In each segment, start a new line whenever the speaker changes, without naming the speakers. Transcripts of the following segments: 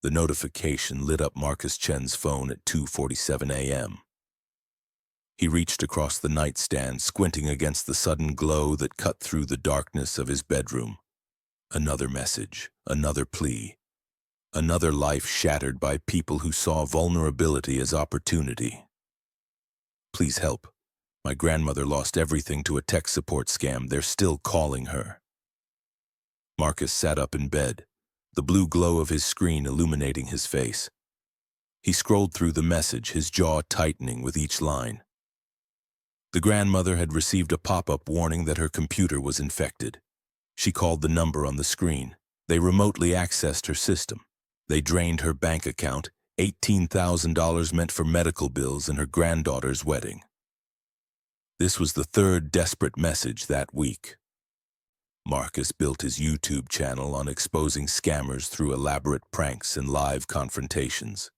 The notification lit up Marcus Chen's phone at 2:47 a.m. He reached across the nightstand, squinting against the sudden glow that cut through the darkness of his bedroom. Another message, another plea, another life shattered by people who saw vulnerability as opportunity. Please help. My grandmother lost everything to a tech support scam. They're still calling her. Marcus sat up in bed, the blue glow of his screen illuminating his face. He scrolled through the message, his jaw tightening with each line. The grandmother had received a pop-up warning that her computer was infected. She called the number on the screen. They remotely accessed her system. They drained her bank account, $18,000 meant for medical bills and her granddaughter's wedding. This was the third desperate message that week. Marcus built his YouTube channel on exposing scammers through elaborate pranks and live confrontations.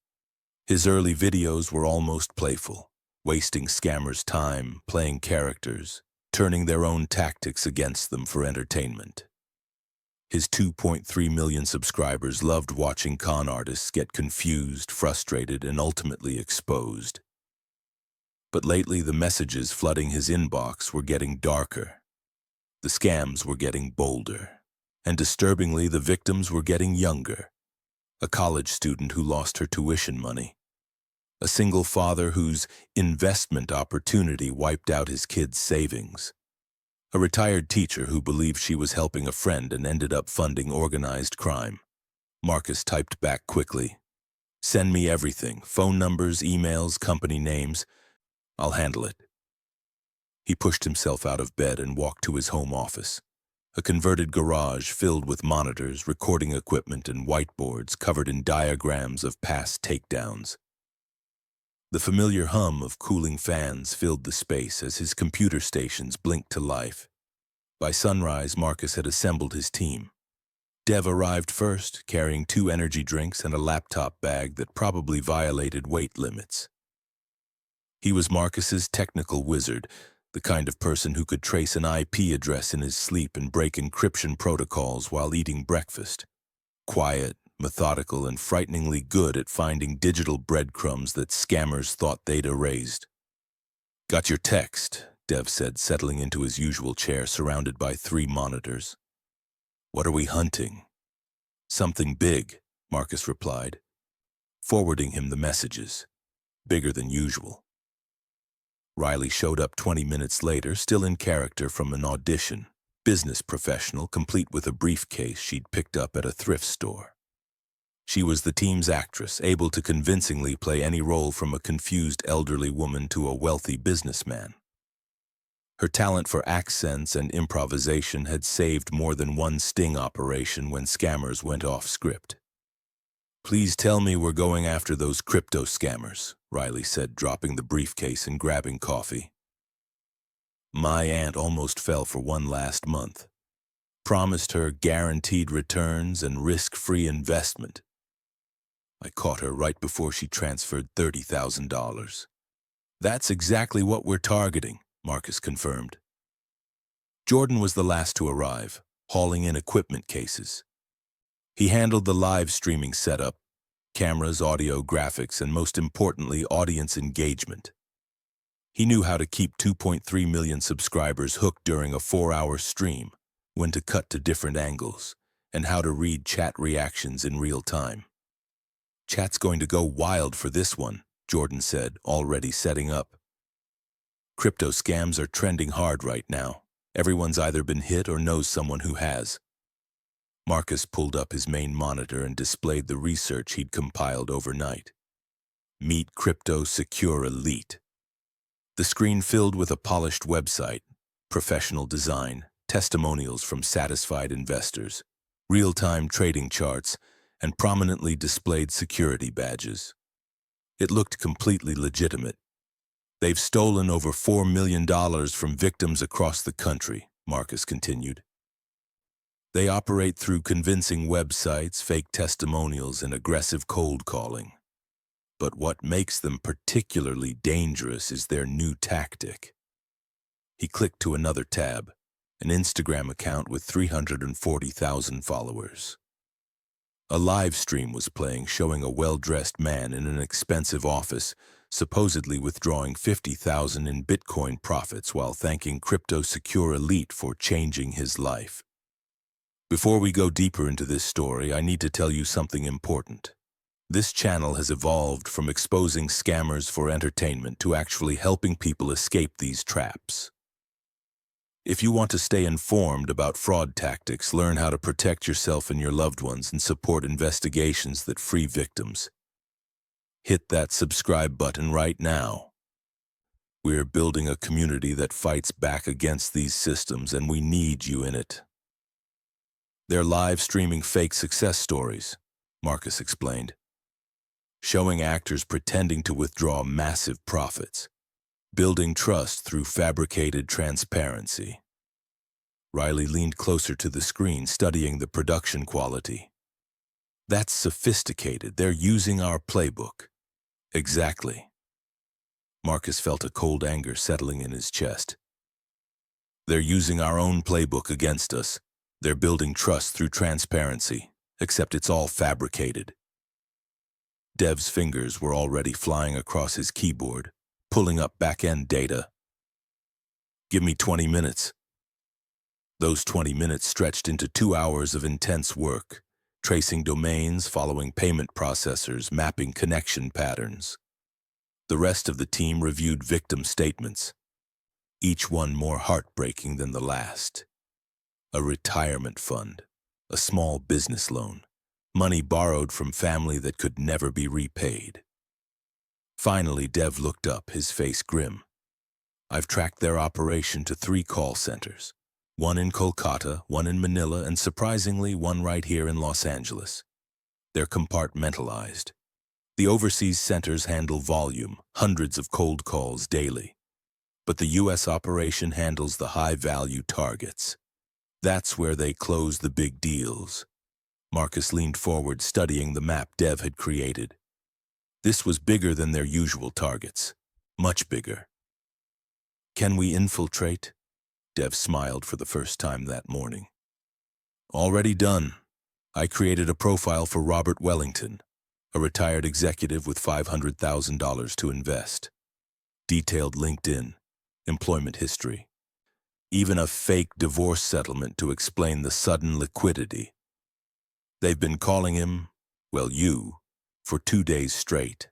His early videos were almost playful, wasting scammers' time, playing characters, turning their own tactics against them for entertainment. His 2.3 million subscribers loved watching con artists get confused, frustrated, and ultimately exposed. But lately, the messages flooding his inbox were getting darker. The scams were getting bolder. And disturbingly, the victims were getting younger. A college student who lost her tuition money. A single father whose investment opportunity wiped out his kids' savings. A retired teacher who believed she was helping a friend and ended up funding organized crime. Marcus typed back quickly. Send me everything, phone numbers, emails, company names. I'll handle it. He pushed himself out of bed and walked to his home office, a converted garage filled with monitors, recording equipment, and whiteboards covered in diagrams of past takedowns. The familiar hum of cooling fans filled the space as his computer stations blinked to life. By sunrise, Marcus had assembled his team. Dev arrived first, carrying 2 energy drinks and a laptop bag that probably violated weight limits. He was Marcus's technical wizard, the kind of person who could trace an IP address in his sleep and break encryption protocols while eating breakfast. Quiet, methodical, and frighteningly good at finding digital breadcrumbs that scammers thought they'd erased. Got your text, Dev said, settling into his usual chair surrounded by 3 monitors. What are we hunting? Something big, Marcus replied, forwarding him the messages. Bigger than usual. Riley showed up 20 minutes later, still in character from an audition. Business professional, complete with a briefcase she'd picked up at a thrift store. She was the team's actress, able to convincingly play any role from a confused elderly woman to a wealthy businessman. Her talent for accents and improvisation had saved more than one sting operation when scammers went off script. Please tell me we're going after those crypto scammers, Riley said, dropping the briefcase and grabbing coffee. My aunt almost fell for one last month. Promised her guaranteed returns and risk-free investment. I caught her right before she transferred $30,000. That's exactly what we're targeting, Marcus confirmed. Jordan was the last to arrive, hauling in equipment cases. He handled the live streaming setup, cameras, audio, graphics, and most importantly, audience engagement. He knew how to keep 2.3 million subscribers hooked during a 4-hour stream, when to cut to different angles, and how to read chat reactions in real time. Chat's going to go wild for this one, Jordan said, already setting up. Crypto scams are trending hard right now. Everyone's either been hit or knows someone who has. Marcus pulled up his main monitor and displayed the research he'd compiled overnight. Meet CryptoSecure Elite. The screen filled with a polished website, professional design, testimonials from satisfied investors, real-time trading charts, and prominently displayed security badges. It looked completely legitimate. They've stolen over $4 million from victims across the country, Marcus continued. They operate through convincing websites, fake testimonials, and aggressive cold calling. But what makes them particularly dangerous is their new tactic. He clicked to another tab, an Instagram account with 340,000 followers. A live stream was playing showing a well-dressed man in an expensive office, supposedly withdrawing $50,000 in Bitcoin profits while thanking CryptoSecure Elite for changing his life. Before we go deeper into this story, I need to tell you something important. This channel has evolved from exposing scammers for entertainment to actually helping people escape these traps. If you want to stay informed about fraud tactics, learn how to protect yourself and your loved ones, and support investigations that free victims, hit that subscribe button right now. We're building a community that fights back against these systems, and we need you in it. They're live streaming fake success stories, Marcus explained, showing actors pretending to withdraw massive profits, building trust through fabricated transparency. Riley leaned closer to the screen, studying the production quality. That's sophisticated. They're using our playbook. Exactly. Marcus felt a cold anger settling in his chest. They're using our own playbook against us. They're building trust through transparency, except it's all fabricated. Dev's fingers were already flying across his keyboard, pulling up back-end data. Give me 20 minutes. Those 20 minutes stretched into 2 hours of intense work, tracing domains, following payment processors, mapping connection patterns. The rest of the team reviewed victim statements, each one more heartbreaking than the last. A retirement fund, a small business loan, money borrowed from family that could never be repaid. Finally, Dev looked up, his face grim. I've tracked their operation to 3 call centers, one in Kolkata, one in Manila, and surprisingly, one right here in Los Angeles. They're compartmentalized. The overseas centers handle volume, hundreds of cold calls daily. But the U.S. operation handles the high-value targets. That's where they close the big deals. Marcus leaned forward, studying the map Dev had created. This was bigger than their usual targets. Much bigger. Can we infiltrate? Dev smiled for the first time that morning. Already done. I created a profile for Robert Wellington, a retired executive with $500,000 to invest. Detailed LinkedIn, employment history. Even a fake divorce settlement to explain the sudden liquidity. They've been calling him, well, you, for 2 days straight.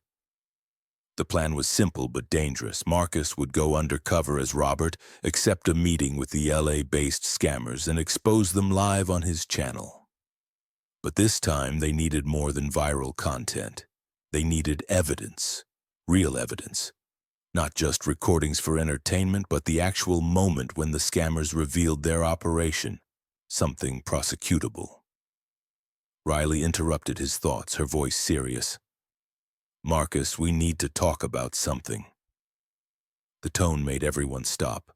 The plan was simple but dangerous. Marcus would go undercover as Robert, accept a meeting with the LA-based scammers, and expose them live on his channel. But this time, they needed more than viral content. They needed evidence, real evidence. Not just recordings for entertainment, but the actual moment when the scammers revealed their operation, something prosecutable. Riley interrupted his thoughts, her voice serious. Marcus, we need to talk about something. The tone made everyone stop.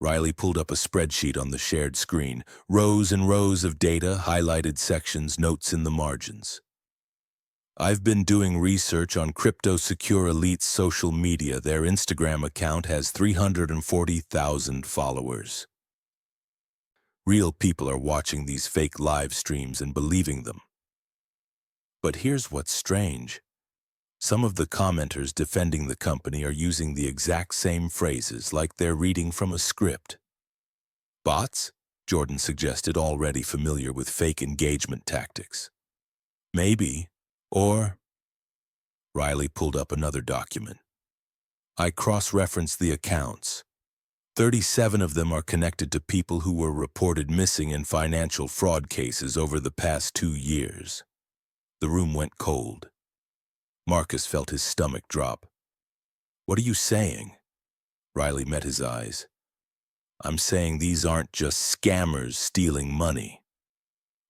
Riley pulled up a spreadsheet on the shared screen, rows and rows of data, highlighted sections, notes in the margins. I've been doing research on CryptoSecure Elite's social media. Their Instagram account has 340,000 followers. Real people are watching these fake live streams and believing them. But here's what's strange. Some of the commenters defending the company are using the exact same phrases, like they're reading from a script. Bots? Jordan suggested, already familiar with fake engagement tactics. Maybe. Or, Riley pulled up another document. I cross-referenced the accounts. 37 of them are connected to people who were reported missing in financial fraud cases over the past 2 years. The room went cold. Marcus felt his stomach drop. What are you saying? Riley met his eyes. I'm saying these aren't just scammers stealing money.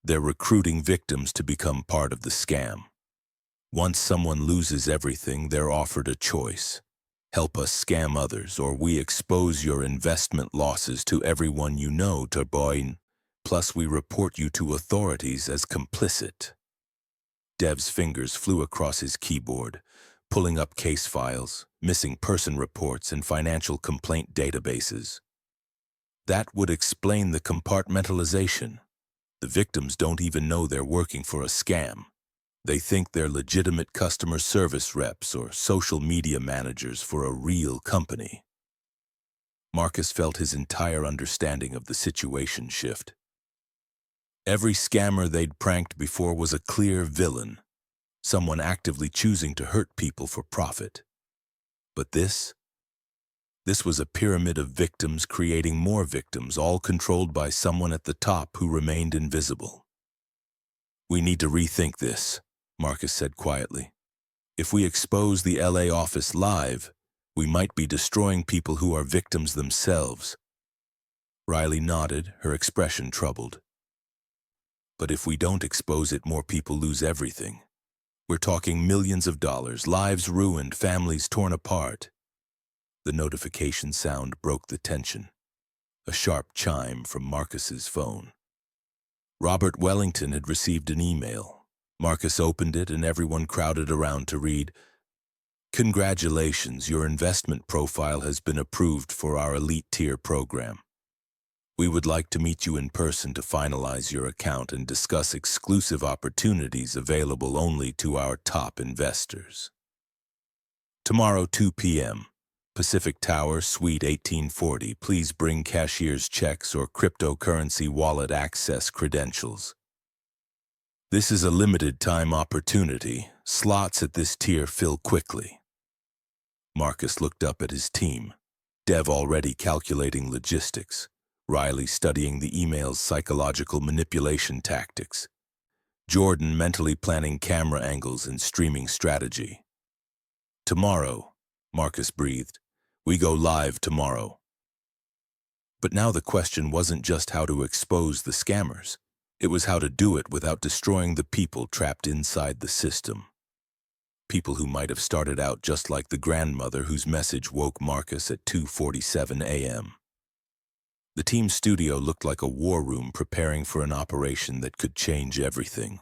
They're recruiting victims to become part of the scam. Once someone loses everything, they're offered a choice. Help us scam others, or we expose your investment losses to everyone you know, Turboin. Plus we report you to authorities as complicit. Dev's fingers flew across his keyboard, pulling up case files, missing person reports, and financial complaint databases. That would explain the compartmentalization. The victims don't even know they're working for a scam. They think they're legitimate customer service reps or social media managers for a real company. Marcus felt his entire understanding of the situation shift. Every scammer they'd pranked before was a clear villain, someone actively choosing to hurt people for profit. But this was a pyramid of victims creating more victims, all controlled by someone at the top who remained invisible. "We need to rethink this," Marcus said quietly. "If we expose the LA office live, we might be destroying people who are victims themselves." Riley nodded, her expression troubled. "But if we don't expose it, more people lose everything. We're talking millions of dollars, lives ruined, families torn apart." The notification sound broke the tension. A sharp chime from Marcus's phone. Robert Wellington had received an email. Marcus opened it and everyone crowded around to read, "Congratulations, your investment profile has been approved for our Elite tier program. We would like to meet you in person to finalize your account and discuss exclusive opportunities available only to our top investors. Tomorrow, 2 p.m., Pacific Tower, Suite 1840. Please bring cashier's checks or cryptocurrency wallet access credentials. This is a limited-time opportunity. Slots at this tier fill quickly." Marcus looked up at his team, Dev already calculating logistics, Riley studying the email's psychological manipulation tactics, Jordan mentally planning camera angles and streaming strategy. "Tomorrow," Marcus breathed. "We go live tomorrow." But now the question wasn't just how to expose the scammers. It was how to do it without destroying the people trapped inside the system. People who might have started out just like the grandmother whose message woke Marcus at 2:47 a.m. The team studio looked like a war room preparing for an operation that could change everything.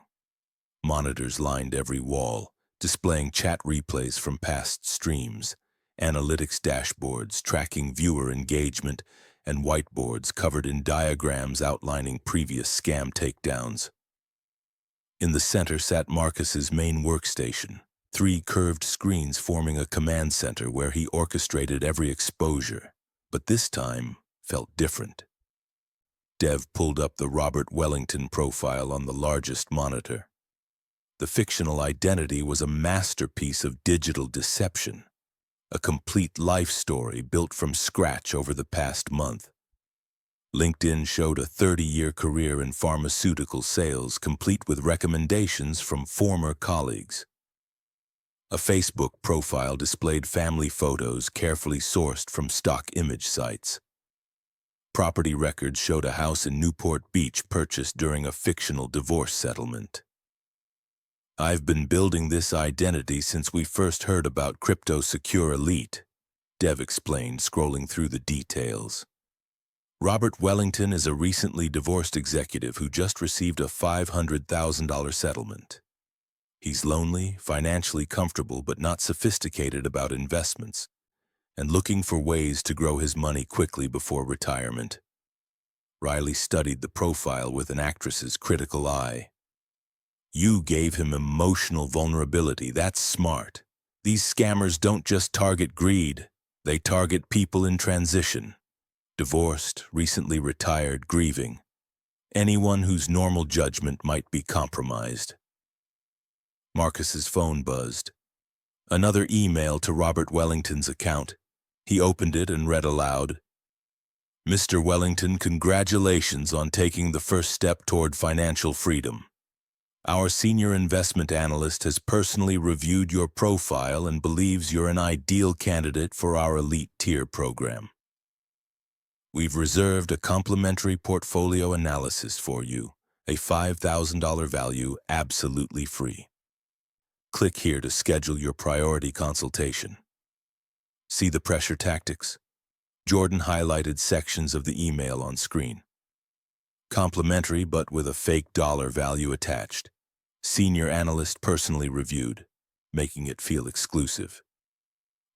Monitors lined every wall, displaying chat replays from past streams, analytics dashboards tracking viewer engagement, and whiteboards covered in diagrams outlining previous scam takedowns. In the center sat Marcus's main workstation, 3 curved screens forming a command center where he orchestrated every exposure, but this time felt different. Dev pulled up the Robert Wellington profile on the largest monitor. The fictional identity was a masterpiece of digital deception, a complete life story built from scratch over the past month. LinkedIn showed a 30-year career in pharmaceutical sales, complete with recommendations from former colleagues. A Facebook profile displayed family photos carefully sourced from stock image sites. Property records showed a house in Newport Beach purchased during a fictional divorce settlement. "I've been building this identity since we first heard about CryptoSecure Elite," Dev explained, scrolling through the details. Robert Wellington is a recently divorced executive who just received a $500,000 settlement. He's lonely, financially comfortable, but not sophisticated about investments, and looking for ways to grow his money quickly before retirement. Riley studied the profile with an actress's critical eye. "You gave him emotional vulnerability. That's smart. These scammers don't just target greed. They target people in transition. Divorced, recently retired, grieving. Anyone whose normal judgment might be compromised." Marcus's phone buzzed. Another email to Robert Wellington's account. He opened it and read aloud, "Mr. Wellington, congratulations on taking the first step toward financial freedom. Our senior investment analyst has personally reviewed your profile and believes you're an ideal candidate for our Elite tier program. We've reserved a complimentary portfolio analysis for you, a $5,000 value, absolutely free. Click here to schedule your priority consultation." See the pressure tactics? Jordan highlighted sections of the email on screen. Complimentary, but with a fake dollar value attached. Senior analyst personally reviewed, making it feel exclusive.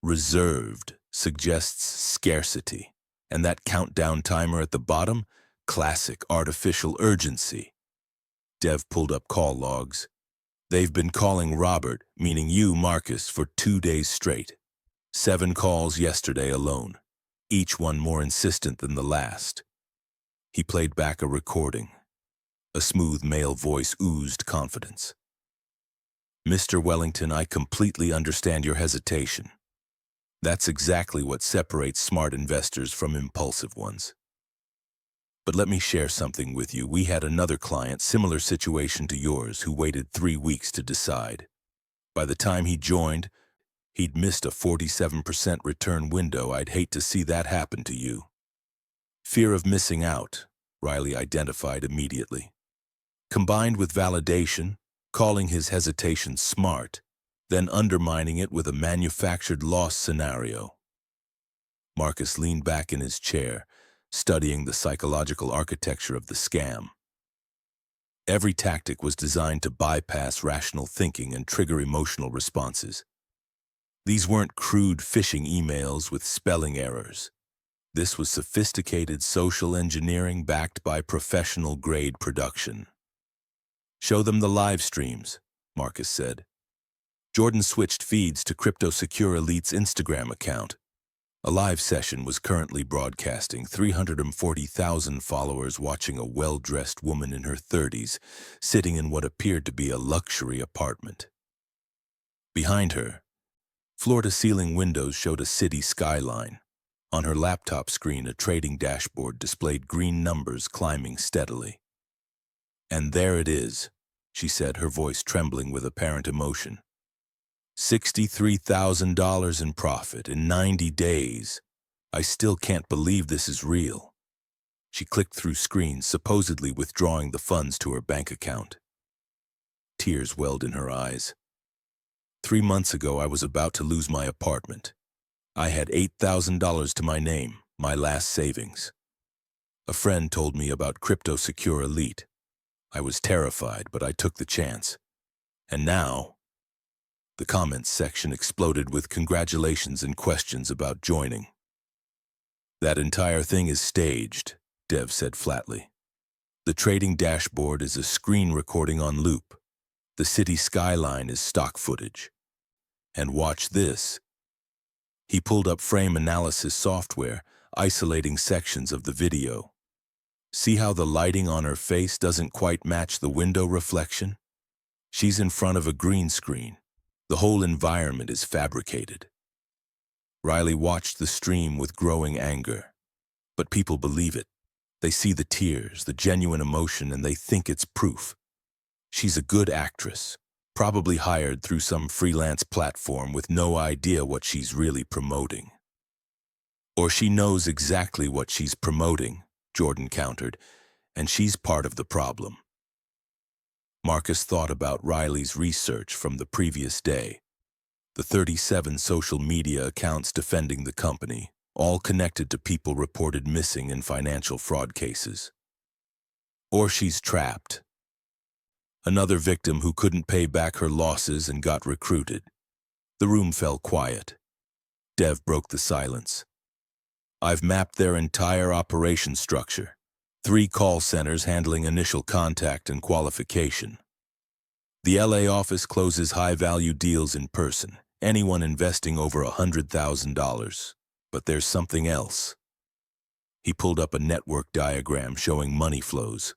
Reserved suggests scarcity, and that countdown timer at the bottom, classic artificial urgency. Dev pulled up call logs. They've been calling Robert, meaning you, Marcus, for 2 days straight. 7 calls yesterday alone, each one more insistent than the last. He played back a recording. A smooth male voice oozed confidence. Mr. Wellington, I completely understand your hesitation. That's exactly what separates smart investors from impulsive ones. But let me share something with you. We had another client, similar situation to yours, who waited 3 weeks to decide. By the time he joined, he'd missed a 47% return window. I'd hate to see that happen to you. Fear of missing out, Riley identified immediately. Combined with validation, calling his hesitation smart, then undermining it with a manufactured loss scenario. Marcus leaned back in his chair, studying the psychological architecture of the scam. Every tactic was designed to bypass rational thinking and trigger emotional responses. These weren't crude phishing emails with spelling errors. This was sophisticated social engineering backed by professional-grade production. Show them the live streams, Marcus said. Jordan switched feeds to CryptoSecure Elite's Instagram account. A live session was currently broadcasting, 340,000 followers watching a well-dressed woman in her 30s, sitting in what appeared to be a luxury apartment. Behind her, floor-to-ceiling windows showed a city skyline. On her laptop screen, a trading dashboard displayed green numbers climbing steadily. And there it is, she said, her voice trembling with apparent emotion. $63,000 in profit in 90 days. I still can't believe this is real. She clicked through screens, supposedly withdrawing the funds to her bank account. Tears welled in her eyes. 3 months ago, I was about to lose my apartment. I had $8,000 to my name, my last savings. A friend told me about CryptoSecure Elite. I was terrified, but I took the chance. And now, the comments section exploded with congratulations and questions about joining. That entire thing is staged, Dev said flatly. The trading dashboard is a screen recording on loop. The city skyline is stock footage. And watch this. He pulled up frame analysis software, isolating sections of the video. See how the lighting on her face doesn't quite match the window reflection? She's in front of a green screen. The whole environment is fabricated. Riley watched the stream with growing anger. But people believe it. They see the tears, the genuine emotion, and they think it's proof. She's a good actress, probably hired through some freelance platform with no idea what she's really promoting. Or she knows exactly what she's promoting, Jordan countered, and she's part of the problem. Marcus thought about Riley's research from the previous day. The 37 social media accounts defending the company, all connected to people reported missing in financial fraud cases. Or she's trapped. Another victim who couldn't pay back her losses and got recruited. The room fell quiet. Dev broke the silence. I've mapped their entire operation structure. 3 call centers handling initial contact and qualification. The LA office closes high-value deals in person, anyone investing over $100,000. But there's something else. He pulled up a network diagram showing money flows.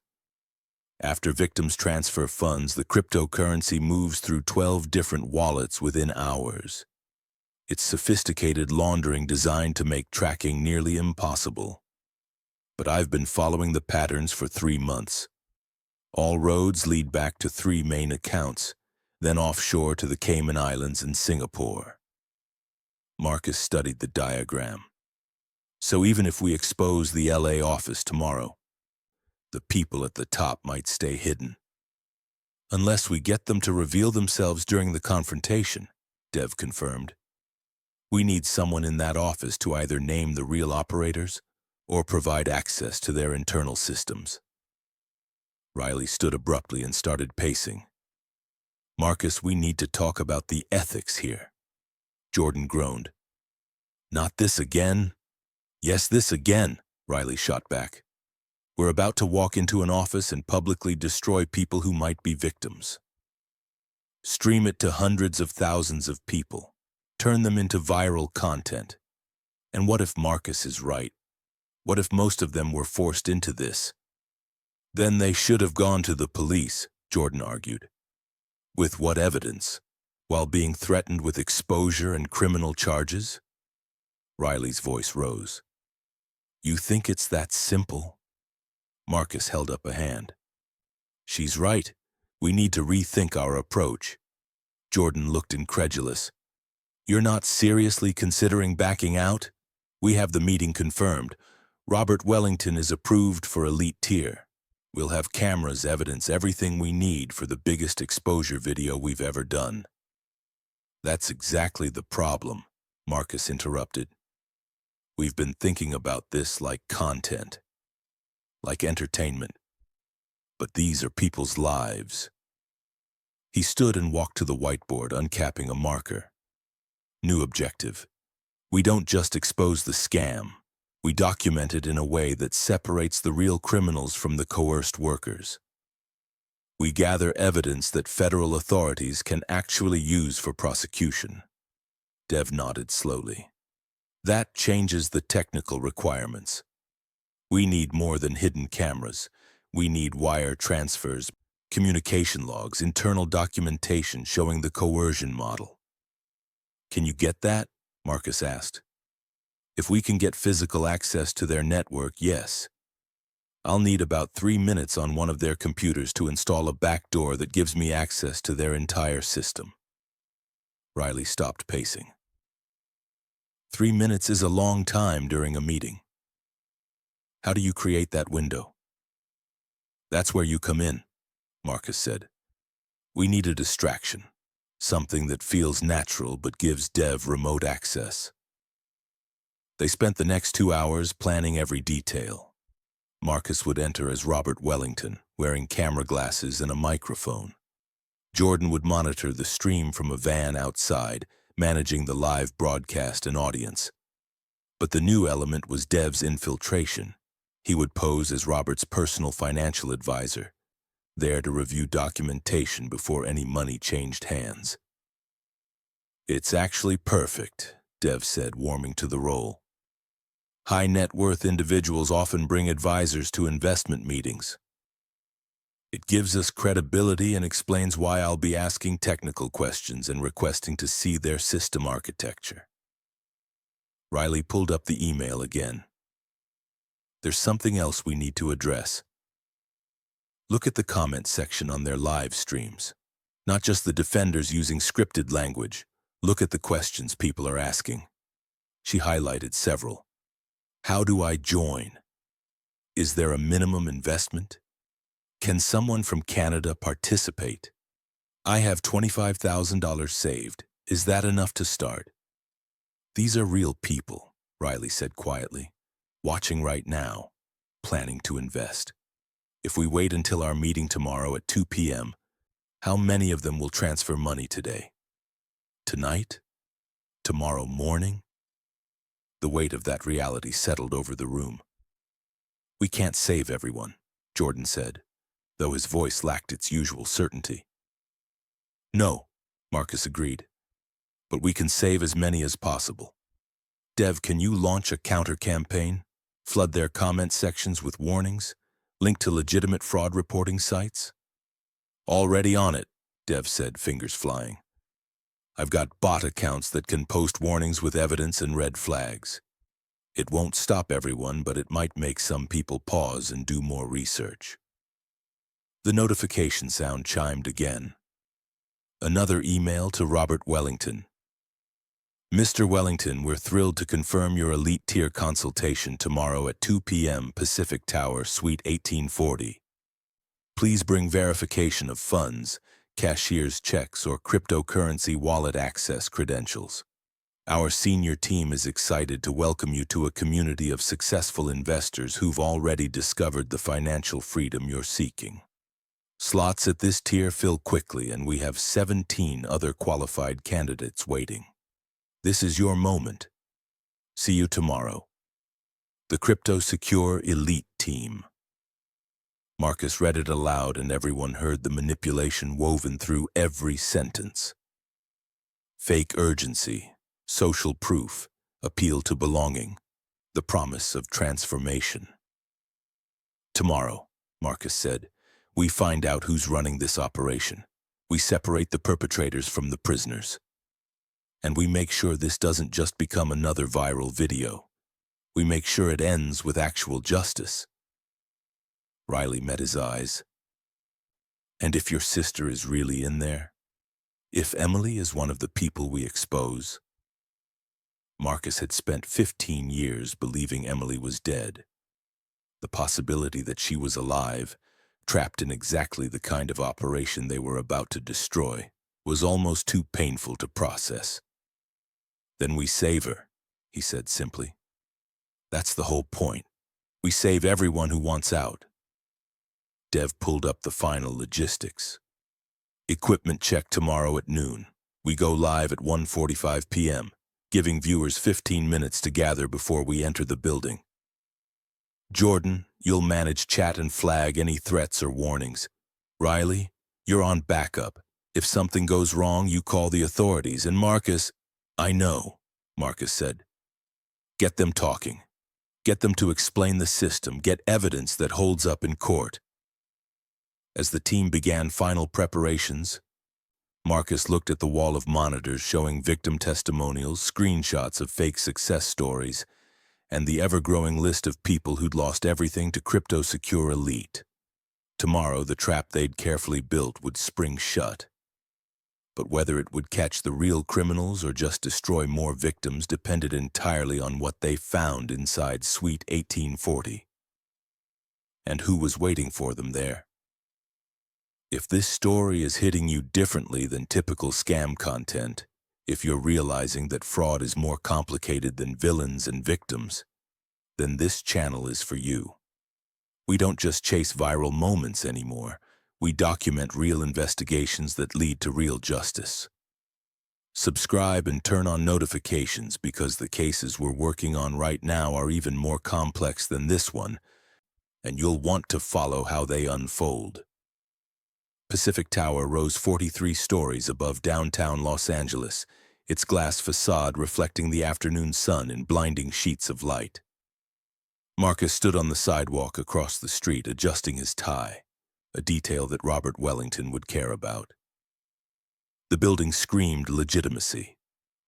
After victims transfer funds, the cryptocurrency moves through 12 different wallets within hours. It's sophisticated laundering designed to make tracking nearly impossible. But I've been following the patterns for 3 months. All roads lead back to 3 main accounts, then offshore to the Cayman Islands and Singapore. Marcus studied the diagram. So even if we expose the LA office tomorrow, the people at the top might stay hidden. Unless we get them to reveal themselves during the confrontation, Dev confirmed. We need someone in that office to either name the real operators or provide access to their internal systems. Riley stood abruptly and started pacing. Marcus, we need to talk about the ethics here. Jordan groaned. Not this again? Yes, this again, Riley shot back. We're about to walk into an office and publicly destroy people who might be victims. Stream it to hundreds of thousands of people. Turn them into viral content. And what if Marcus is right? What if most of them were forced into this? Then they should have gone to the police, Jordan argued. With what evidence? While being threatened with exposure and criminal charges? Riley's voice rose. You think it's that simple? Marcus held up a hand. She's right. We need to rethink our approach. Jordan looked incredulous. You're not seriously considering backing out? We have the meeting confirmed. Robert Wellington is approved for Elite tier. We'll have cameras evidence everything we need for the biggest exposure video we've ever done. That's exactly the problem, Marcus interrupted. We've been thinking about this like content, like entertainment. But these are people's lives. He stood and walked to the whiteboard, uncapping a marker. New objective. We don't just expose the scam. We document it in a way that separates the real criminals from the coerced workers. We gather evidence that federal authorities can actually use for prosecution. Dev nodded slowly. That changes the technical requirements. We need more than hidden cameras. We need wire transfers, communication logs, internal documentation showing the coercion model. Can you get that? Marcus asked. If we can get physical access to their network, yes. I'll need about 3 minutes on one of their computers to install a backdoor that gives me access to their entire system. Riley stopped pacing. 3 minutes is a long time during a meeting. How do you create that window? That's where you come in, Marcus said. We need a distraction, something that feels natural but gives Dev remote access. They spent the next 2 hours planning every detail. Marcus would enter as Robert Wellington, wearing camera glasses and a microphone. Jordan would monitor the stream from a van outside, managing the live broadcast and audience. But the new element was Dev's infiltration. He would pose as Robert's personal financial advisor, there to review documentation before any money changed hands. It's actually perfect, Dev said, warming to the role. High net worth individuals often bring advisors to investment meetings. It gives us credibility and explains why I'll be asking technical questions and requesting to see their system architecture. Riley pulled up the email again. There's something else we need to address. Look at the comment section on their live streams. Not just the defenders using scripted language. Look at the questions people are asking. She highlighted several. How do I join? Is there a minimum investment? Can someone from Canada participate? I have $25,000 saved. Is that enough to start? These are real people, Riley said quietly, watching right now, planning to invest. If we wait until our meeting tomorrow at 2 p.m., how many of them will transfer money today? Tonight? Tomorrow morning? The weight of that reality settled over the room. We can't save everyone, Jordan said, though his voice lacked its usual certainty. No, Marcus agreed, but we can save as many as possible. Dev, can you launch a counter-campaign? Flood their comment sections with warnings? Link to legitimate fraud reporting sites? Already on it, Dev said, fingers flying. I've got bot accounts that can post warnings with evidence and red flags. It won't stop everyone, but it might make some people pause and do more research. The notification sound chimed again. Another email to Robert Wellington. Mr. Wellington, we're thrilled to confirm your Elite tier consultation tomorrow at 2 p.m. Pacific Tower, Suite 1840. Please bring verification of funds, cashier's checks, or cryptocurrency wallet access credentials. Our senior team is excited to welcome you to a community of successful investors who've already discovered the financial freedom you're seeking. Slots at this tier fill quickly, and we have 17 other qualified candidates waiting. This is your moment. See you tomorrow. The CryptoSecure Elite team. Marcus read it aloud, and everyone heard the manipulation woven through every sentence. Fake urgency, social proof, appeal to belonging, the promise of transformation. Tomorrow, Marcus said, we find out who's running this operation. We separate the perpetrators from the prisoners. And we make sure this doesn't just become another viral video. We make sure it ends with actual justice. Riley met his eyes. And if your sister is really in there? If Emily is one of the people we expose? Marcus had spent 15 years believing Emily was dead. The possibility that she was alive, trapped in exactly the kind of operation they were about to destroy, was almost too painful to process. Then we save her, he said simply. That's the whole point. We save everyone who wants out. Dev pulled up the final logistics. Equipment check tomorrow at noon. We go live at 1:45 p.m., giving viewers 15 minutes to gather before we enter the building. Jordan, you'll manage chat and flag any threats or warnings. Riley, you're on backup. If something goes wrong, you call the authorities. And Marcus, I know, Marcus said. Get them talking. Get them to explain the system. Get evidence that holds up in court. As the team began final preparations, Marcus looked at the wall of monitors showing victim testimonials, screenshots of fake success stories, and the ever-growing list of people who'd lost everything to CryptoSecure Elite. Tomorrow, the trap they'd carefully built would spring shut. But whether it would catch the real criminals or just destroy more victims depended entirely on what they found inside Suite 1840. And who was waiting for them there. If this story is hitting you differently than typical scam content, if you're realizing that fraud is more complicated than villains and victims, then this channel is for you. We don't just chase viral moments anymore. We document real investigations that lead to real justice. Subscribe and turn on notifications because the cases we're working on right now are even more complex than this one, and you'll want to follow how they unfold. Pacific Tower rose 43 stories above downtown Los Angeles, its glass facade reflecting the afternoon sun in blinding sheets of light. Marcus stood on the sidewalk across the street, adjusting his tie, a detail that Robert Wellington would care about. The building screamed legitimacy.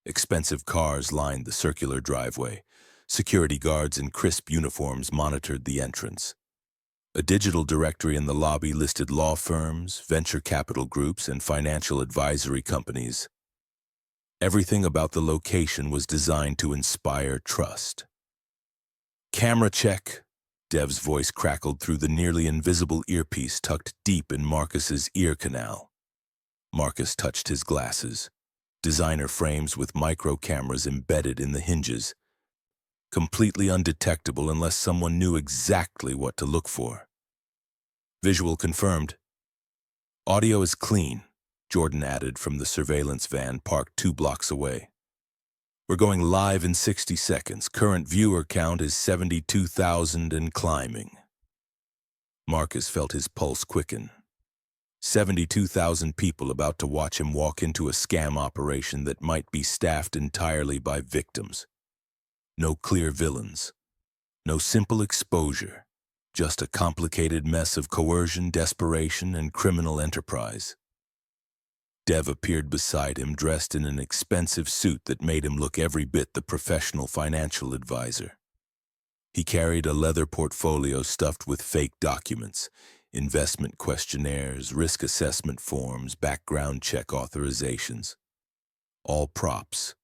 Expensive cars lined the circular driveway. Security guards in crisp uniforms monitored the entrance. A digital directory in the lobby listed law firms, venture capital groups, and financial advisory companies. Everything about the location was designed to inspire trust. Camera check, Dev's voice crackled through the nearly invisible earpiece tucked deep in Marcus's ear canal. Marcus touched his glasses, designer frames with micro cameras embedded in the hinges, completely undetectable unless someone knew exactly what to look for. Visual confirmed. Audio is clean, Jordan added from the surveillance van parked 2 blocks away. We're going live in 60 seconds. Current viewer count is 72,000 and climbing. Marcus felt his pulse quicken. 72,000 people about to watch him walk into a scam operation that might be staffed entirely by victims. No clear villains. No simple exposure. Just a complicated mess of coercion, desperation, and criminal enterprise. Dev appeared beside him, dressed in an expensive suit that made him look every bit the professional financial advisor. He carried a leather portfolio stuffed with fake documents, investment questionnaires, risk assessment forms, background check authorizations. All props,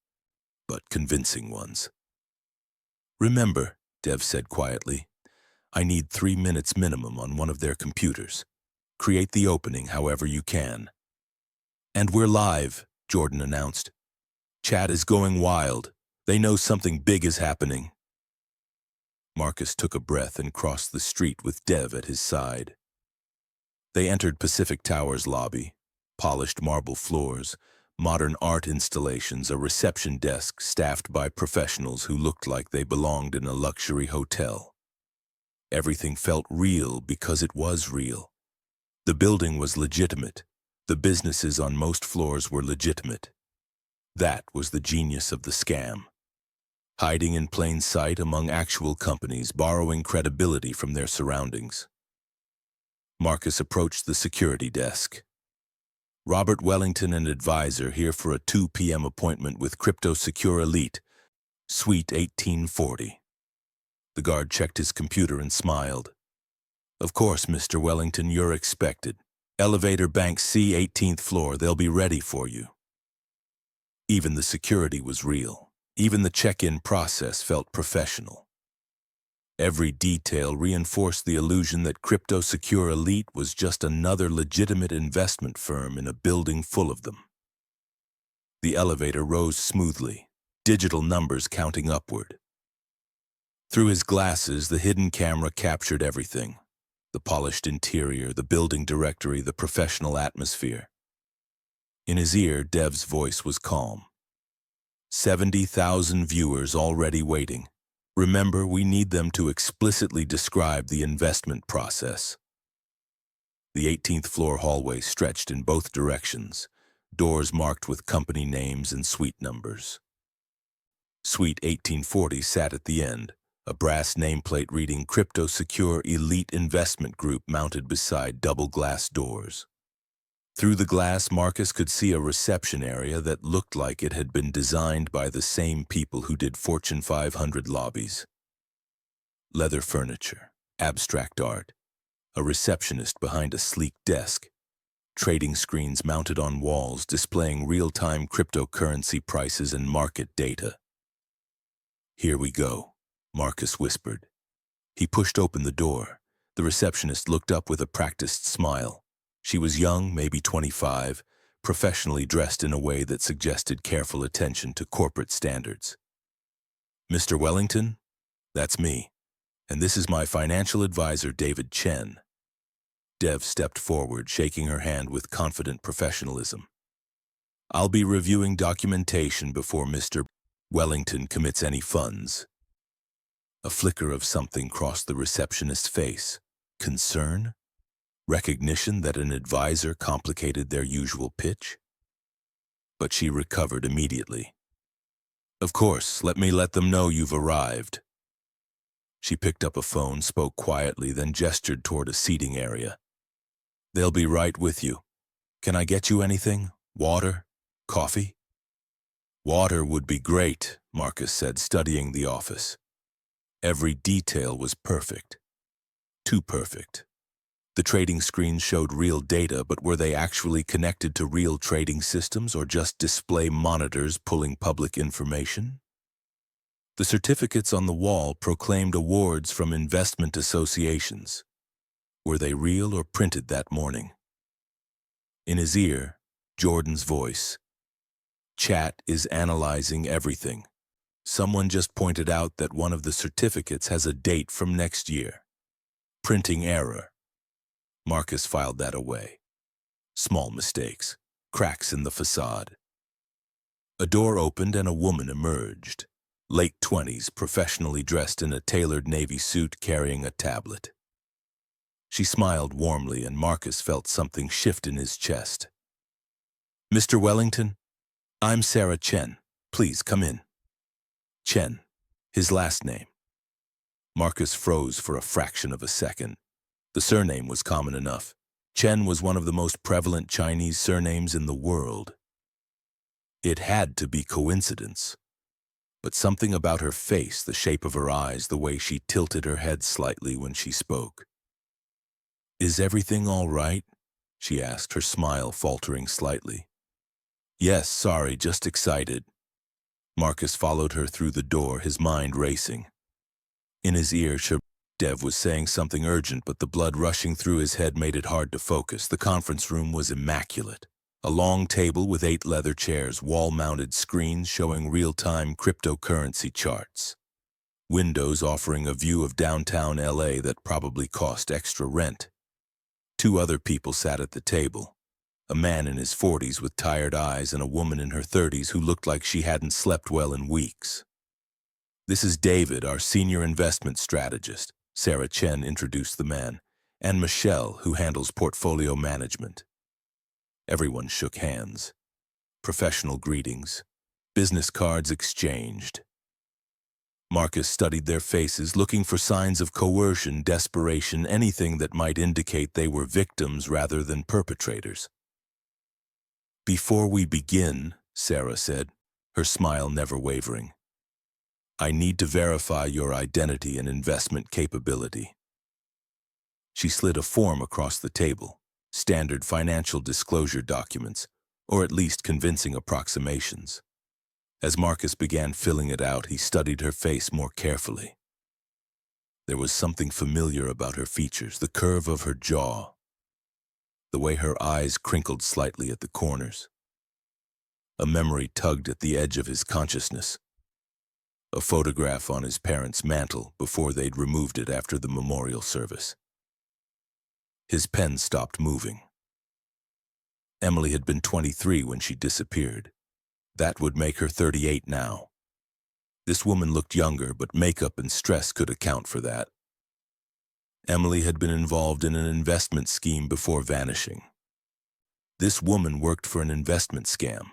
but convincing ones. Remember, Dev said quietly, I need 3 minutes minimum on one of their computers. Create the opening however you can. And we're live, Jordan announced. Chat is going wild. They know something big is happening. Marcus took a breath and crossed the street with Dev at his side. They entered Pacific Tower's lobby, polished marble floors, modern art installations, a reception desk staffed by professionals who looked like they belonged in a luxury hotel. Everything felt real because it was real. The building was legitimate. The businesses on most floors were legitimate. That was the genius of the scam. Hiding in plain sight among actual companies, borrowing credibility from their surroundings. Marcus approached the security desk. Robert Wellington, an advisor, here for a 2 p.m. appointment with CryptoSecure Elite, Suite 1840. The guard checked his computer and smiled. Of course, Mr. Wellington, you're expected. Elevator bank C, 18th floor, they'll be ready for you. Even the security was real. Even the check-in process felt professional. Every detail reinforced the illusion that CryptoSecure Elite was just another legitimate investment firm in a building full of them. The elevator rose smoothly, digital numbers counting upward. Through his glasses, the hidden camera captured everything. The polished interior, the building directory, the professional atmosphere. In his ear, Dev's voice was calm. 70,000 viewers already waiting. Remember, we need them to explicitly describe the investment process. The 18th floor hallway stretched in both directions, doors marked with company names and suite numbers. Suite 1840 sat at the end, a brass nameplate reading CryptoSecure Elite Investment Group mounted beside double glass doors. Through the glass, Marcus could see a reception area that looked like it had been designed by the same people who did Fortune 500 lobbies. Leather furniture, abstract art, a receptionist behind a sleek desk, trading screens mounted on walls displaying real-time cryptocurrency prices and market data. Here we go, Marcus whispered. He pushed open the door. The receptionist looked up with a practiced smile. She was young, maybe 25, professionally dressed in a way that suggested careful attention to corporate standards. Mr. Wellington? That's me. And this is my financial advisor, David Chen. Dev stepped forward, shaking her hand with confident professionalism. I'll be reviewing documentation before Mr. Wellington commits any funds. A flicker of something crossed the receptionist's face. Concern? Recognition that an advisor complicated their usual pitch? But she recovered immediately. Of course, let me let them know you've arrived. She picked up a phone, spoke quietly, then gestured toward a seating area. They'll be right with you. Can I get you anything? Water? Coffee? Water would be great, Marcus said, studying the office. Every detail was perfect. Too perfect. The trading screens showed real data, but were they actually connected to real trading systems or just display monitors pulling public information? The certificates on the wall proclaimed awards from investment associations. Were they real or printed that morning? In his ear, Jordan's voice. Chat is analyzing everything. Someone just pointed out that one of the certificates has a date from next year. Printing error. Marcus filed that away. Small mistakes, cracks in the facade. A door opened and a woman emerged. Late 20s, professionally dressed in a tailored navy suit carrying a tablet. She smiled warmly and Marcus felt something shift in his chest. Mr. Wellington, I'm Sarah Chen. Please come in. Chen, his last name. Marcus froze for a fraction of a second. The surname was common enough. Chen was one of the most prevalent Chinese surnames in the world. It had to be coincidence. But something about her face, the shape of her eyes, the way she tilted her head slightly when she spoke. Is everything all right? She asked, her smile faltering slightly. Yes, sorry, just excited. Marcus followed her through the door, his mind racing. In his ear, Dev was saying something urgent, but the blood rushing through his head made it hard to focus. The conference room was immaculate. A long table with 8 leather chairs, wall-mounted screens showing real-time cryptocurrency charts. Windows offering a view of downtown LA that probably cost extra rent. 2 other people sat at the table. A man in his 40s with tired eyes and a woman in her 30s who looked like she hadn't slept well in weeks. This is David, our senior investment strategist. Sarah Chen introduced the man, and Michelle, who handles portfolio management. Everyone shook hands. Professional greetings. Business cards exchanged. Marcus studied their faces, looking for signs of coercion, desperation, anything that might indicate they were victims rather than perpetrators. "Before we begin," Sarah said, her smile never wavering, "I need to verify your identity and investment capability." She slid a form across the table, standard financial disclosure documents, or at least convincing approximations. As Marcus began filling it out, he studied her face more carefully. There was something familiar about her features, the curve of her jaw, the way her eyes crinkled slightly at the corners. A memory tugged at the edge of his consciousness. A photograph on his parents' mantel before they'd removed it after the memorial service. His pen stopped moving. Emily had been 23 when she disappeared. That would make her 38 now. This woman looked younger, but makeup and stress could account for that. Emily had been involved in an investment scheme before vanishing. This woman worked for an investment scam.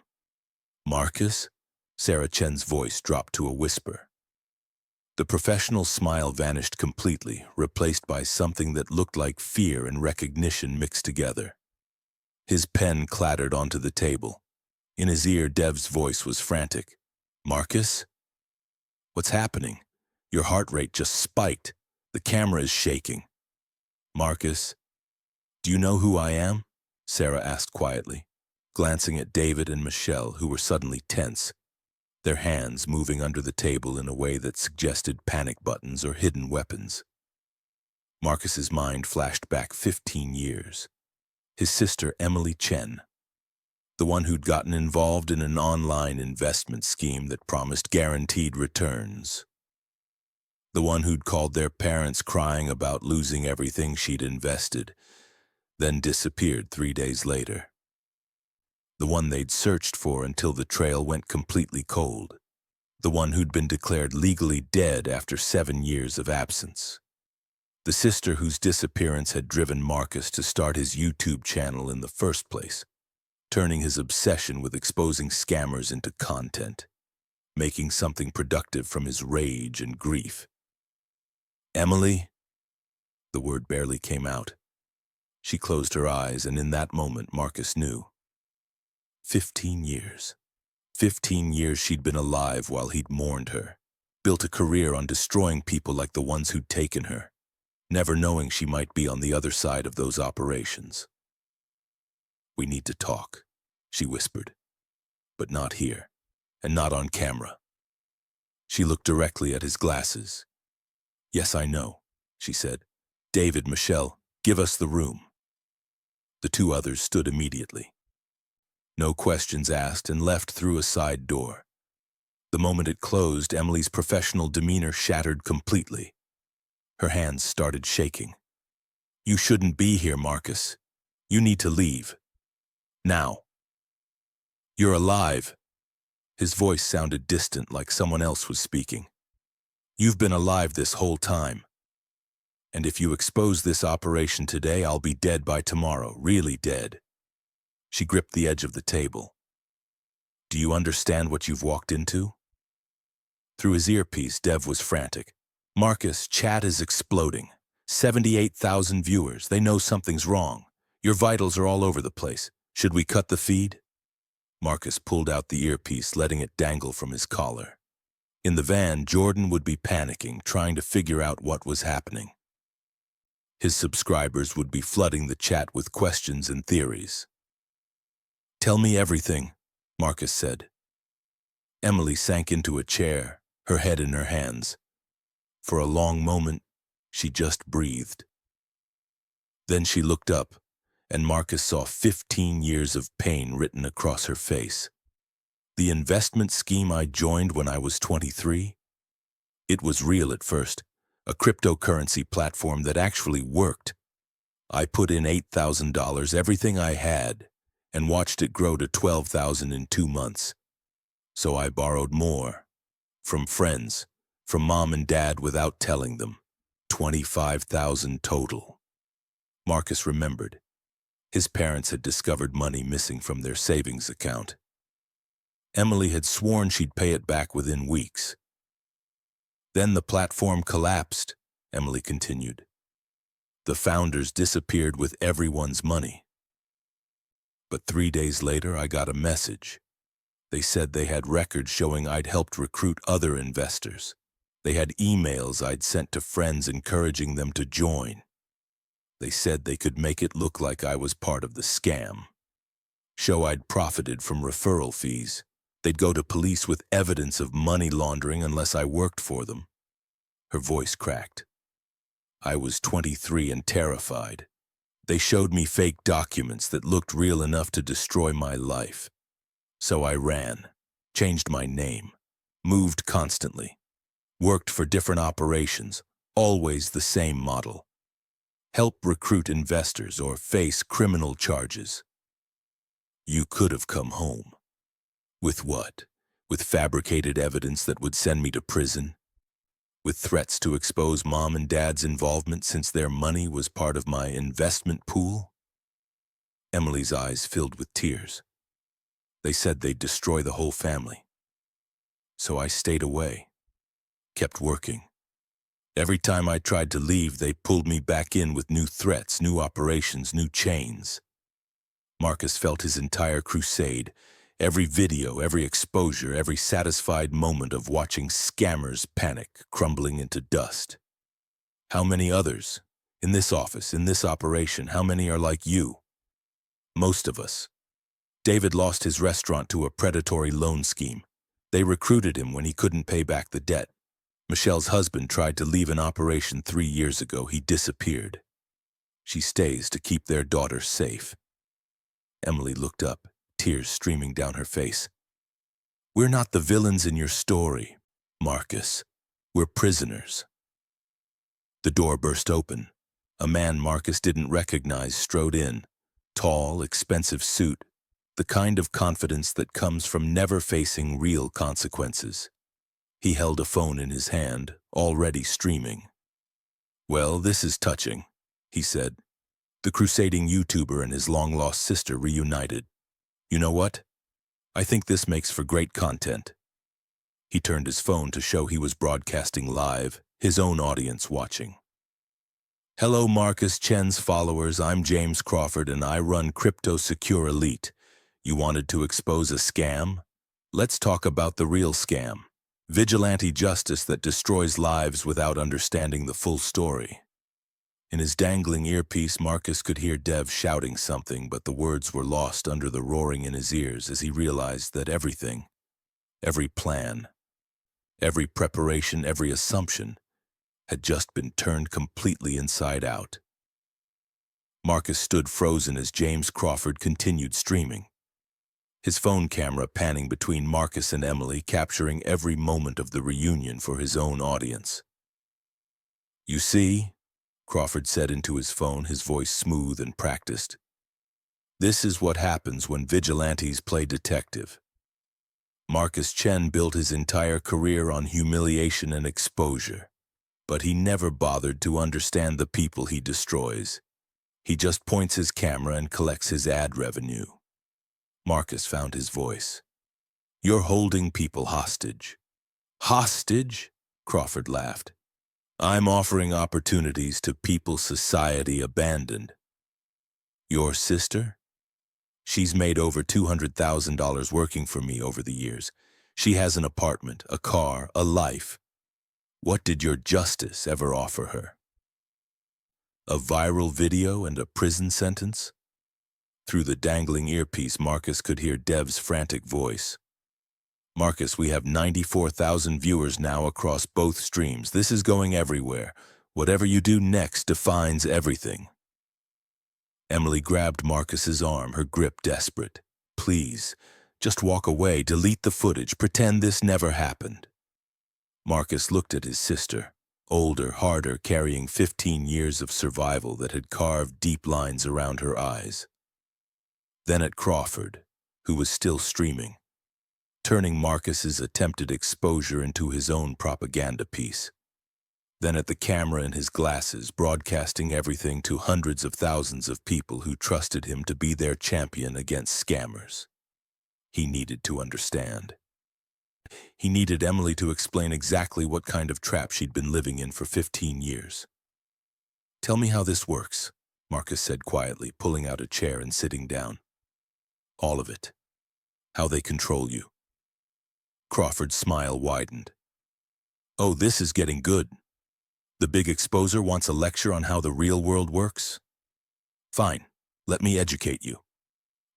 Marcus? Sarah Chen's voice dropped to a whisper. The professional smile vanished completely, replaced by something that looked like fear and recognition mixed together. His pen clattered onto the table. In his ear, Dev's voice was frantic. "Marcus? What's happening? Your heart rate just spiked. The camera is shaking." "Marcus, do you know who I am?" Sarah asked quietly, glancing at David and Michelle, who were suddenly tense, their hands moving under the table in a way that suggested panic buttons or hidden weapons. Marcus's mind flashed back 15 years. His sister, Emily Chen, the one who'd gotten involved in an online investment scheme that promised guaranteed returns. The one who'd called their parents crying about losing everything she'd invested, then disappeared 3 days later. The one they'd searched for until the trail went completely cold. The one who'd been declared legally dead after 7 years of absence. The sister whose disappearance had driven Marcus to start his YouTube channel in the first place, turning his obsession with exposing scammers into content, making something productive from his rage and grief. "Emily?" The word barely came out. She closed her eyes, and in that moment Marcus knew. 15 years. 15 years she'd been alive while he'd mourned her, built a career on destroying people like the ones who'd taken her, never knowing she might be on the other side of those operations. "We need to talk," she whispered, "but not here, and not on camera." She looked directly at his glasses. "Yes, I know," she said. "David, Michelle, give us the room." The two others stood immediately. No questions asked, and left through a side door. The moment it closed, Emily's professional demeanor shattered completely. Her hands started shaking. "You shouldn't be here, Marcus. You need to leave. Now." "You're alive." His voice sounded distant, like someone else was speaking. "You've been alive this whole time. And if you expose this operation today, I'll be dead by tomorrow, really dead." She gripped the edge of the table. "Do you understand what you've walked into?" Through his earpiece, Dev was frantic. "Marcus, chat is exploding. 78,000 viewers. They know something's wrong. Your vitals are all over the place. Should we cut the feed?" Marcus pulled out the earpiece, letting it dangle from his collar. In the van, Jordan would be panicking, trying to figure out what was happening. His subscribers would be flooding the chat with questions and theories. "Tell me everything," Marcus said. Emily sank into a chair, her head in her hands. For a long moment, she just breathed. Then she looked up, and Marcus saw 15 years of pain written across her face. "The investment scheme I joined when I was 23? It was real at first, a cryptocurrency platform that actually worked. I put in $8,000, everything I had, and watched it grow to $12,000 in 2 months. So I borrowed more, from friends, from mom and dad without telling them. $25,000 total. Marcus remembered. His parents had discovered money missing from their savings account. Emily had sworn she'd pay it back within weeks. Then the platform collapsed, Emily continued. The founders disappeared with everyone's money. But 3 days later, I got a message. They said they had records showing I'd helped recruit other investors. They had emails I'd sent to friends encouraging them to join. They said they could make it look like I was part of the scam. Show I'd profited from referral fees. They'd go to police with evidence of money laundering unless I worked for them. Her voice cracked. I was 23 and terrified. They showed me fake documents that looked real enough to destroy my life. So I ran, changed my name, moved constantly, worked for different operations, always the same model. Help recruit investors or face criminal charges. You could have come home. With what? With fabricated evidence that would send me to prison? With threats to expose Mom and Dad's involvement since their money was part of my investment pool? Emily's eyes filled with tears. They said they'd destroy the whole family. So I stayed away, kept working. Every time I tried to leave, they pulled me back in with new threats, new operations, new chains. Marcus felt his entire crusade, every video, every exposure, every satisfied moment of watching scammers panic, crumbling into dust. How many others? In this office, in this operation, how many are like you? Most of us. David lost his restaurant to a predatory loan scheme. They recruited him when he couldn't pay back the debt. Michelle's husband tried to leave an operation 3 years ago. He disappeared. She stays to keep their daughter safe. Emily looked up, tears streaming down her face. We're not the villains in your story, Marcus. We're prisoners. The door burst open. A man Marcus didn't recognize strode in. Tall, expensive suit. The kind of confidence that comes from never facing real consequences. He held a phone in his hand, already streaming. Well, this is touching, he said. The crusading YouTuber and his long-lost sister reunited. You know what? I think this makes for great content. He turned his phone to show he was broadcasting live, his own audience watching. Hello, Marcus Chen's followers. I'm James Crawford and I run CryptoSecure Elite. You wanted to expose a scam? Let's talk about the real scam. Vigilante justice that destroys lives without understanding the full story. In his dangling earpiece, Marcus could hear Dev shouting something, but the words were lost under the roaring in his ears as he realized that everything, every plan, every preparation, every assumption, had just been turned completely inside out. Marcus stood frozen as James Crawford continued streaming. His phone camera panning between Marcus and Emily, capturing every moment of the reunion for his own audience. You see, Crawford said into his phone, his voice smooth and practiced. This is what happens when vigilantes play detective. Marcus Chen built his entire career on humiliation and exposure, but he never bothered to understand the people he destroys. He just points his camera and collects his ad revenue. Marcus found his voice. You're holding people hostage. Hostage? Crawford laughed. I'm offering opportunities to people society abandoned. Your sister? She's made over $200,000 working for me over the years. She has an apartment, a car, a life. What did your justice ever offer her? A viral video and a prison sentence? Through the dangling earpiece, Marcus could hear Dev's frantic voice. Marcus, we have 94,000 viewers now across both streams. This is going everywhere. Whatever you do next defines everything. Emily grabbed Marcus's arm, her grip desperate. Please, just walk away, delete the footage, pretend this never happened. Marcus looked at his sister, older, harder, carrying 15 years of survival that had carved deep lines around her eyes. Then at Crawford, who was still streaming, turning Marcus's attempted exposure into his own propaganda piece. then at the camera in his glasses, broadcasting everything to hundreds of thousands of people who trusted him to be their champion against scammers. He needed to understand. He needed Emily to explain exactly what kind of trap she'd been living in for 15 years. "Tell me how this works," Marcus said quietly, pulling out a chair and sitting down. "All of it. How they control you." Crawford's smile widened. "Oh, this is getting good. The big exposer wants a lecture on how the real world works? Fine, let me educate you."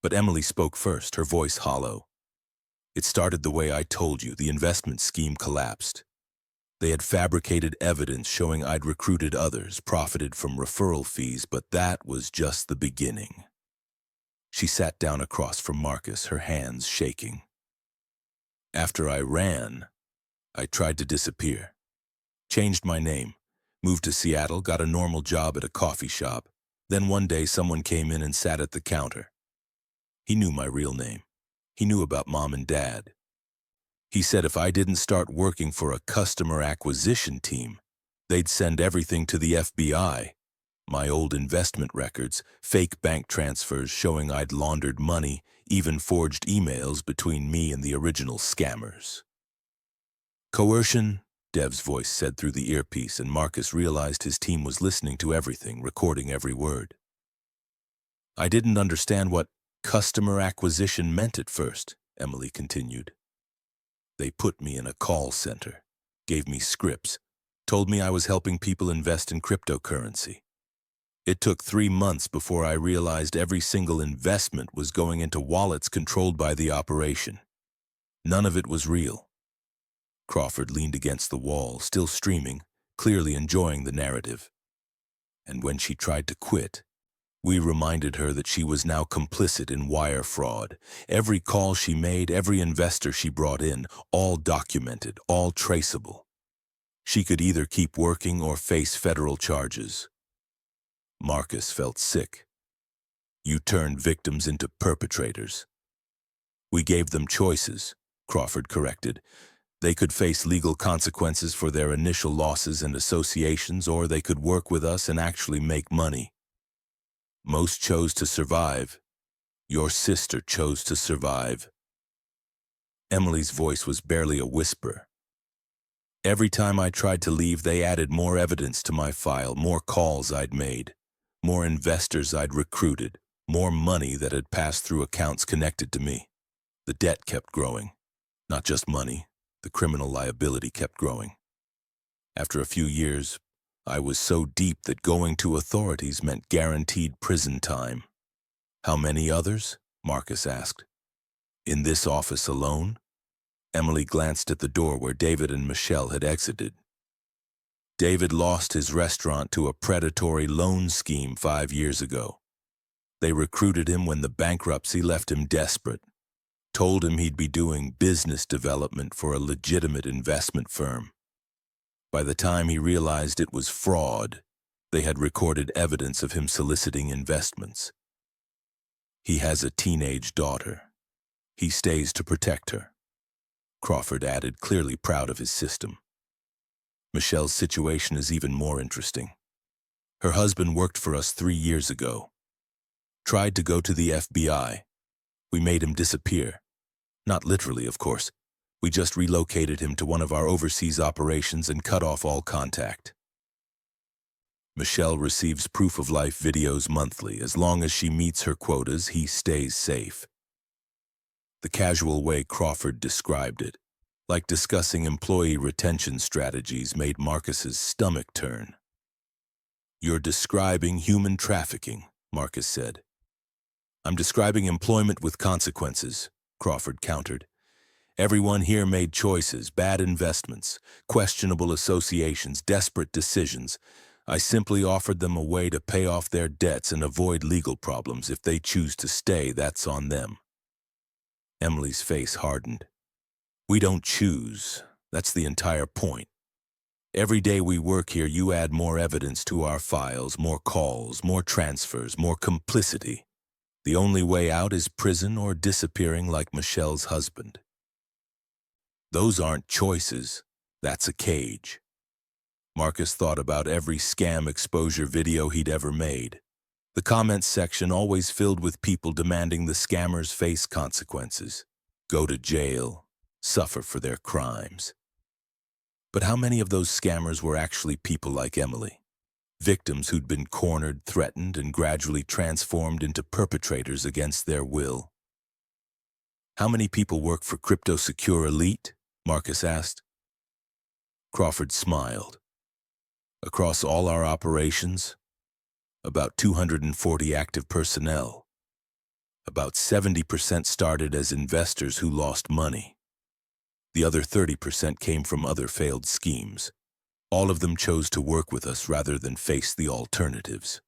But Emily spoke first, her voice hollow. "It started the way I told you. The investment scheme collapsed. They had fabricated evidence showing I'd recruited others, profited from referral fees, but that was just the beginning." She sat down across from Marcus, her hands shaking. "After I ran, I tried to disappear. Changed my name, moved to Seattle, got a normal job at a coffee shop. Then one day someone came in and sat at the counter. He knew my real name. He knew about Mom and Dad. He said if I didn't start working for a customer acquisition team, they'd send everything to the FBI. My old investment records, fake bank transfers showing I'd laundered money, even forged emails between me and the original scammers." "Coercion," Dev's voice said through the earpiece, and Marcus realized his team was listening to everything, recording every word. "I didn't understand what customer acquisition meant at first," Emily continued. "They put me in a call center, gave me scripts, told me I was helping people invest in cryptocurrency. It took 3 months before I realized every single investment was going into wallets controlled by the operation. None of it was real." Crawford leaned against the wall, still streaming, clearly enjoying the narrative. "And when she tried to quit, we reminded her that she was now complicit in wire fraud. Every call she made, every investor she brought in, all documented, all traceable. She could either keep working or face federal charges." Marcus felt sick. "You turned victims into perpetrators." "We gave them choices," Crawford corrected. "They could face legal consequences for their initial losses and associations, or they could work with us and actually make money. Most chose to survive. Your sister chose to survive." Emily's voice was barely a whisper. "Every time I tried to leave, they added more evidence to my file, more calls I'd made, more investors I'd recruited, more money that had passed through accounts connected to me. The debt kept growing. Not just money, the criminal liability kept growing. After a few years, I was so deep that going to authorities meant guaranteed prison time." "How many others?" Marcus asked. "In this office alone?" Emily glanced at the door where David and Michelle had exited. "David lost his restaurant to a predatory loan scheme 5 years ago. They recruited him when the bankruptcy left him desperate. Told him he'd be doing business development for a legitimate investment firm. By the time he realized it was fraud, they had recorded evidence of him soliciting investments. He has a teenage daughter. He stays to protect her," Crawford added, clearly proud of his system. "Michelle's situation is even more interesting. Her husband worked for us 3 years ago. Tried to go to the FBI. We made him disappear. Not literally, of course. We just relocated him to one of our overseas operations and cut off all contact. Michelle receives proof-of-life videos monthly. As long as she meets her quotas, he stays safe." The casual way Crawford described it, like discussing employee retention strategies, made Marcus's stomach turn. "You're describing human trafficking," Marcus said. "I'm describing employment with consequences," Crawford countered. "Everyone here made choices, bad investments, questionable associations, desperate decisions. I simply offered them a way to pay off their debts and avoid legal problems. If they choose to stay, that's on them." Emily's face hardened. "We don't choose. That's the entire point. Every day we work here, you add more evidence to our files, more calls, more transfers, more complicity. The only way out is prison or disappearing like Michelle's husband. Those aren't choices. That's a cage." Marcus thought about every scam exposure video he'd ever made. The comments section always filled with people demanding the scammers face consequences, go to jail, suffer for their crimes. But how many of those scammers were actually people like Emily? Victims who'd been cornered, threatened, and gradually transformed into perpetrators against their will. How many people work for CryptoSecure Elite? Marcus asked. Crawford smiled. Across all our operations, about 240 active personnel. About 70% started as investors who lost money. The other 30% came from other failed schemes. All of them chose to work with us rather than face the alternatives.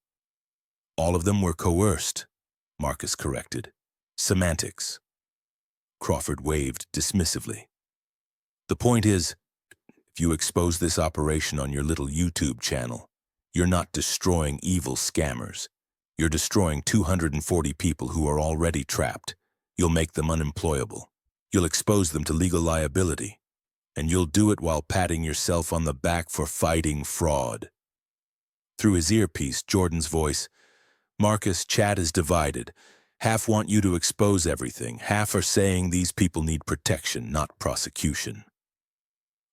All of them were coerced, Marcus corrected. Semantics. Crawford waved dismissively. The point is, if you expose this operation on your little YouTube channel, you're not destroying evil scammers. You're destroying 240 people who are already trapped. You'll make them unemployable. You'll expose them to legal liability. And you'll do it while patting yourself on the back for fighting fraud. Through his earpiece, Jordan's voice, Marcus, chat is divided. Half want you to expose everything. Half are saying these people need protection, not prosecution.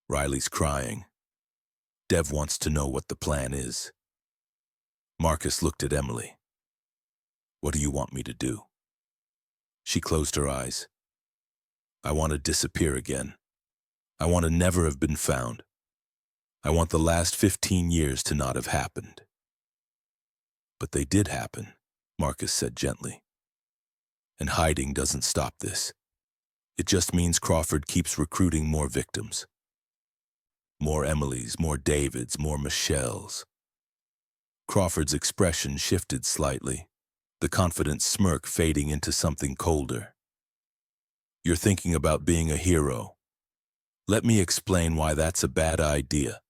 Riley's crying. Dev wants to know what the plan is. Marcus looked at Emily. What do you want me to do? She closed her eyes. I want to disappear again. I want to never have been found. I want the last 15 years to not have happened. But they did happen, Marcus said gently. And hiding doesn't stop this. It just means Crawford keeps recruiting more victims. More Emilys, more Davids, more Michelles. Crawford's expression shifted slightly, the confident smirk fading into something colder. You're thinking about being a hero. Let me explain why that's a bad idea.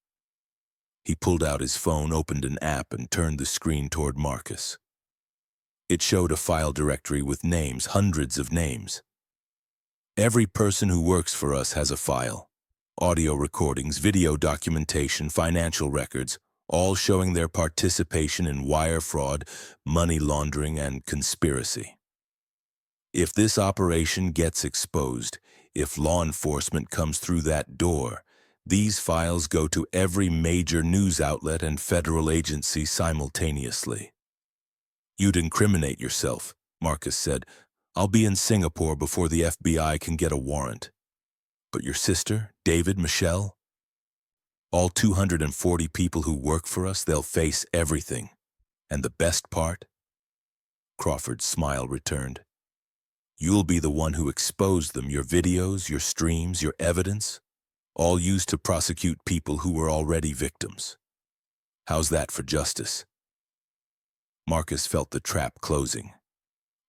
He pulled out his phone, opened an app, and turned the screen toward Marcus. It showed a file directory with names, hundreds of names. Every person who works for us has a file. Audio recordings, video documentation, financial records, all showing their participation in wire fraud, money laundering, and conspiracy. If this operation gets exposed, if law enforcement comes through that door, these files go to every major news outlet and federal agency simultaneously. You'd incriminate yourself, Marcus said. I'll be in Singapore before the FBI can get a warrant. But your sister, David, Michelle? All 240 people who work for us, they'll face everything. And the best part? Crawford's smile returned. You'll be the one who exposed them, your videos, your streams, your evidence, all used to prosecute people who were already victims. How's that for justice? Marcus felt the trap closing.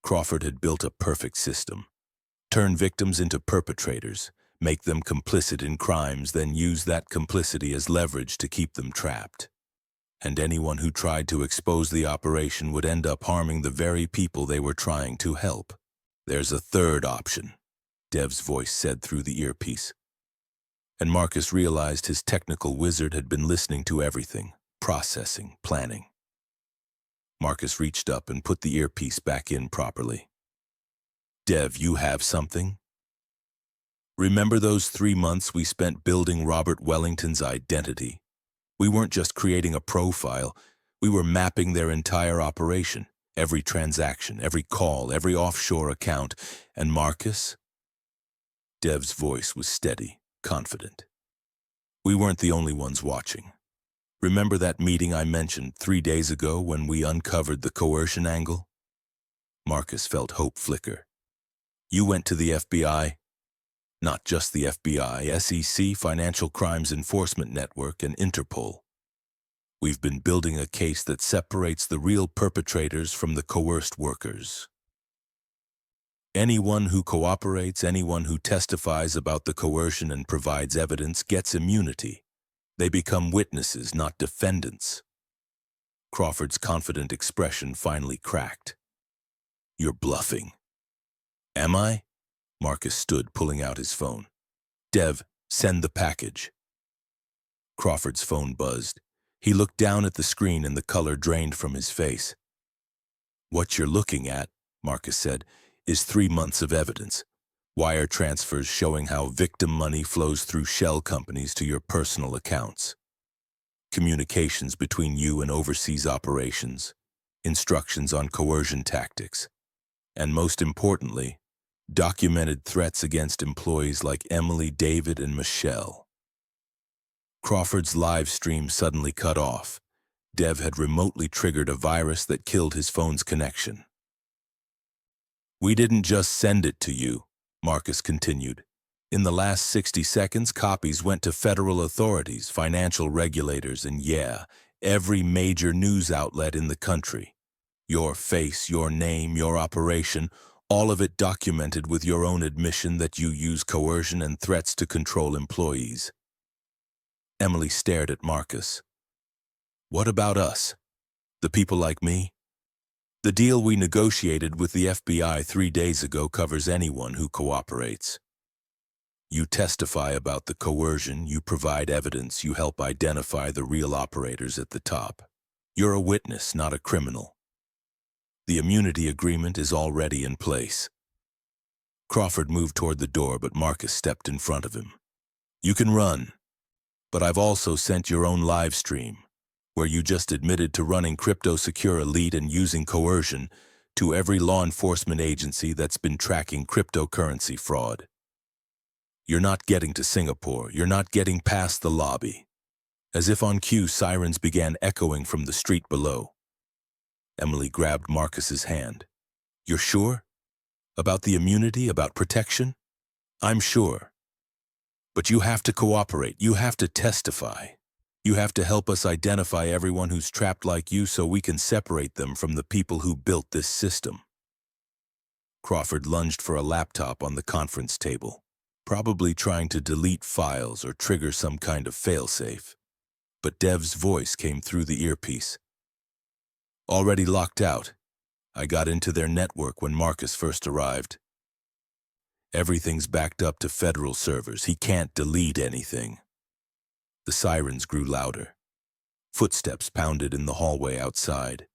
Crawford had built a perfect system. Turn victims into perpetrators, make them complicit in crimes, then use that complicity as leverage to keep them trapped. And anyone who tried to expose the operation would end up harming the very people they were trying to help. There's a third option, Dev's voice said through the earpiece. And Marcus realized his technical wizard had been listening to everything, processing, planning. Marcus reached up and put the earpiece back in properly. Dev, you have something? Remember those 3 months we spent building Robert Wellington's identity? We weren't just creating a profile, we were mapping their entire operation, every transaction, every call, every offshore account. And Marcus? Dev's voice was steady, confident. We weren't the only ones watching. Remember that meeting I mentioned 3 days ago when we uncovered the coercion angle? Marcus felt hope flicker. You went to the FBI? Not just the FBI, SEC, Financial Crimes Enforcement Network, and Interpol. We've been building a case that separates the real perpetrators from the coerced workers. Anyone who cooperates, anyone who testifies about the coercion and provides evidence gets immunity. They become witnesses, not defendants. Crawford's confident expression finally cracked. You're bluffing. Am I? Marcus stood, pulling out his phone. Dev, send the package. Crawford's phone buzzed. He looked down at the screen and the color drained from his face. "What you're looking at," Marcus said, "is 3 months of evidence. Wire transfers showing how victim money flows through shell companies to your personal accounts. Communications between you and overseas operations. Instructions on coercion tactics. And most importantly, documented threats against employees like Emily, David, and Michelle." Crawford's live stream suddenly cut off. Dev had remotely triggered a virus that killed his phone's connection. "We didn't just send it to you," Marcus continued. "In the last 60 seconds, copies went to federal authorities, financial regulators, and every major news outlet in the country. Your face, your name, your operation, all of it documented with your own admission that you use coercion and threats to control employees." Emily stared at Marcus. "What about us? The people like me? The deal we negotiated with the FBI 3 days ago covers anyone who cooperates. You testify about the coercion, you provide evidence, you help identify the real operators at the top. You're a witness, not a criminal. The immunity agreement is already in place." Crawford moved toward the door, but Marcus stepped in front of him. "You can run, but I've also sent your own live stream, where you just admitted to running CryptoSecure Elite and using coercion to every law enforcement agency that's been tracking cryptocurrency fraud. You're not getting to Singapore. You're not getting past the lobby." As if on cue, sirens began echoing from the street below. Emily grabbed Marcus's hand. "You're sure? About the immunity, about protection?" "I'm sure. But you have to cooperate. You have to testify. You have to help us identify everyone who's trapped like you so we can separate them from the people who built this system." Crawford lunged for a laptop on the conference table, probably trying to delete files or trigger some kind of failsafe. But Dev's voice came through the earpiece. "Already locked out. I got into their network when Marcus first arrived. Everything's backed up to federal servers. He can't delete anything." The sirens grew louder. Footsteps pounded in the hallway outside.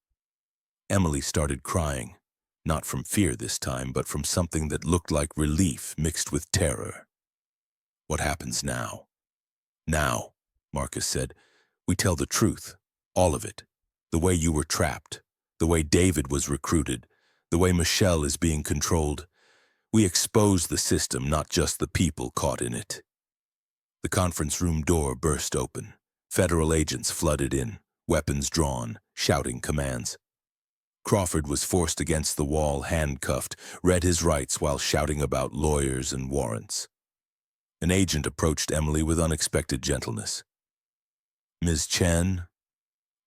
Emily started crying, not from fear this time, but from something that looked like relief mixed with terror. "What happens now?" "Now," Marcus said, "we tell the truth, all of it. The way you were trapped, the way David was recruited, the way Michelle is being controlled. We expose the system, not just the people caught in it." The conference room door burst open. Federal agents flooded in, weapons drawn, shouting commands. Crawford was forced against the wall, handcuffed, read his rights while shouting about lawyers and warrants. An agent approached Emily with unexpected gentleness. "Ms. Chen,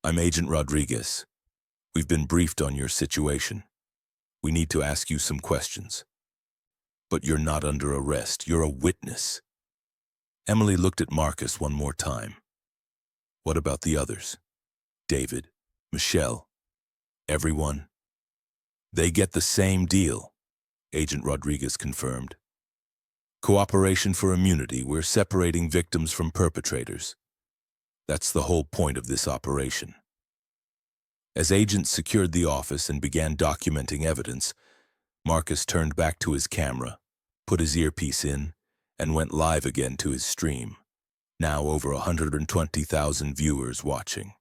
I'm Agent Rodriguez. We've been briefed on your situation. We need to ask you some questions. But you're not under arrest. You're a witness." Emily looked at Marcus one more time. "What about the others? David, Michelle, everyone?" "They get the same deal," Agent Rodriguez confirmed. "Cooperation for immunity. We're separating victims from perpetrators. That's the whole point of this operation." As agents secured the office and began documenting evidence, Marcus turned back to his camera, put his earpiece in, and went live again to his stream. Now over 120,000 viewers watching.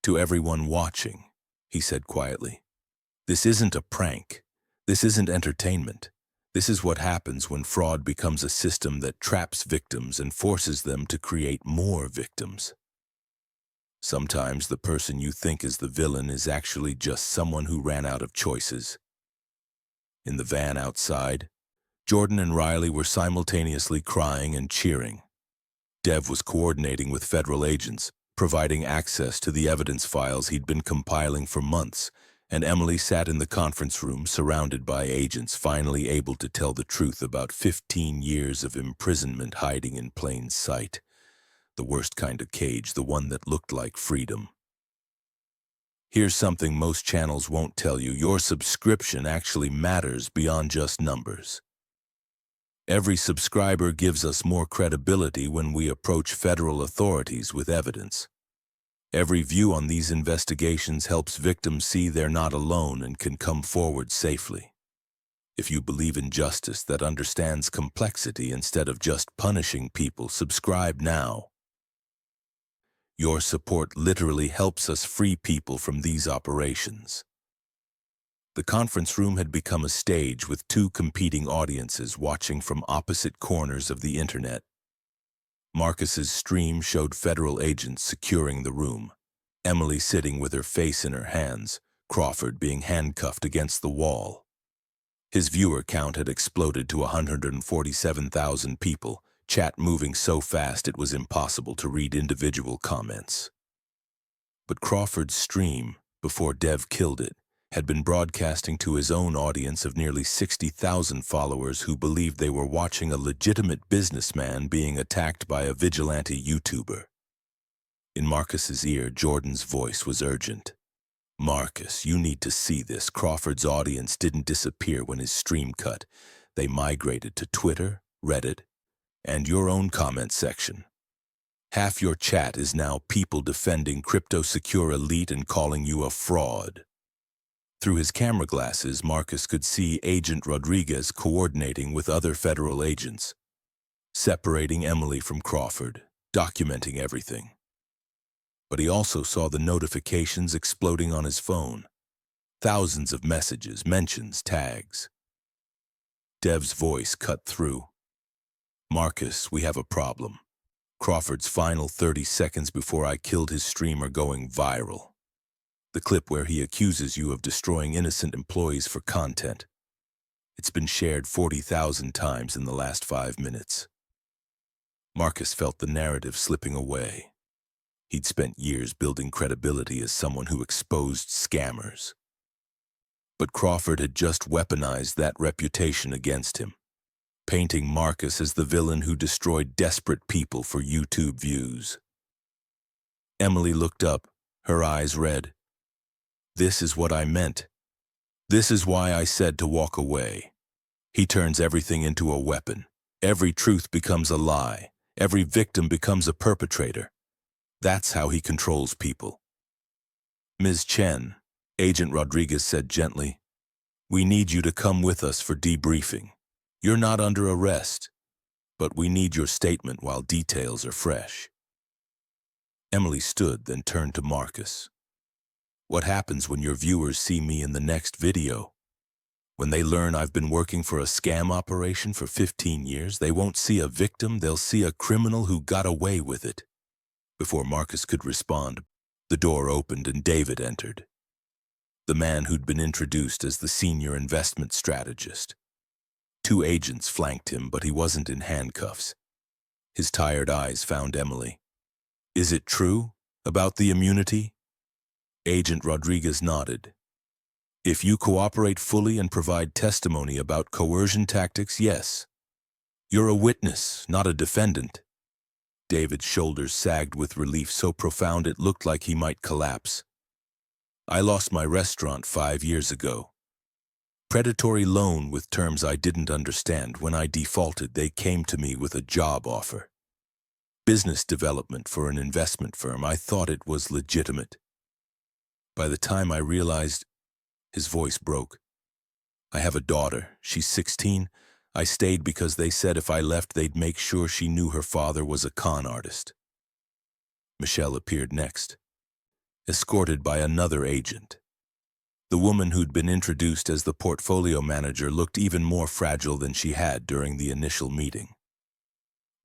"To everyone watching," he said quietly, "this isn't a prank. This isn't entertainment. This is what happens when fraud becomes a system that traps victims and forces them to create more victims. Sometimes the person you think is the villain is actually just someone who ran out of choices." In the van outside, Jordan and Riley were simultaneously crying and cheering. Dev was coordinating with federal agents, providing access to the evidence files he'd been compiling for months, and Emily sat in the conference room surrounded by agents, finally able to tell the truth about 15 years of imprisonment hiding in plain sight. The worst kind of cage, the one that looked like freedom. "Here's something most channels won't tell you. Your subscription actually matters beyond just numbers." Every subscriber gives us more credibility when we approach federal authorities with evidence. Every view on these investigations helps victims see they're not alone and can come forward safely. If you believe in justice that understands complexity instead of just punishing people, subscribe now. Your support literally helps us free people from these operations. The conference room had become a stage with two competing audiences watching from opposite corners of the internet. Marcus's stream showed federal agents securing the room, Emily sitting with her face in her hands, Crawford being handcuffed against the wall. His viewer count had exploded to 147,000 people, chat moving so fast it was impossible to read individual comments. But Crawford's stream, before Dev killed it, had been broadcasting to his own audience of nearly 60,000 followers who believed they were watching a legitimate businessman being attacked by a vigilante YouTuber. In Marcus's ear, Jordan's voice was urgent. Marcus, you need to see this. Crawford's audience didn't disappear when his stream cut. They migrated to Twitter, Reddit, and your own comment section. Half your chat is now people defending CryptoSecure Elite and calling you a fraud. Through his camera glasses, Marcus could see Agent Rodriguez coordinating with other federal agents, separating Emily from Crawford, documenting everything. But he also saw the notifications exploding on his phone. Thousands of messages, mentions, tags. Dev's voice cut through. Marcus, we have a problem. Crawford's final 30 seconds before I killed his stream are going viral. The clip where he accuses you of destroying innocent employees for content. It's been shared 40,000 times in the last 5 minutes. Marcus felt the narrative slipping away. He'd spent years building credibility as someone who exposed scammers. But Crawford had just weaponized that reputation against him, painting Marcus as the villain who destroyed desperate people for YouTube views. Emily looked up, her eyes red. This is what I meant. This is why I said to walk away. He turns everything into a weapon. Every truth becomes a lie. Every victim becomes a perpetrator. That's how he controls people. Ms. Chen, Agent Rodriguez said gently, we need you to come with us for debriefing. You're not under arrest, but we need your statement while details are fresh. Emily stood, then turned to Marcus. What happens when your viewers see me in the next video? When they learn I've been working for a scam operation for 15 years, they won't see a victim, they'll see a criminal who got away with it. Before Marcus could respond, the door opened and David entered. The man who'd been introduced as the senior investment strategist. 2 agents flanked him, but he wasn't in handcuffs. His tired eyes found Emily. Is it true? About the immunity? Agent Rodriguez nodded. If you cooperate fully and provide testimony about coercion tactics, yes. You're a witness, not a defendant. David's shoulders sagged with relief so profound it looked like he might collapse. I lost my restaurant 5 years ago. Predatory loan with terms I didn't understand. When I defaulted, they came to me with a job offer. Business development for an investment firm. I thought it was legitimate. By the time I realized, his voice broke. I have a daughter. She's 16. I stayed because they said if I left, they'd make sure she knew her father was a con artist. Michelle appeared next, escorted by another agent. The woman who'd been introduced as the portfolio manager looked even more fragile than she had during the initial meeting.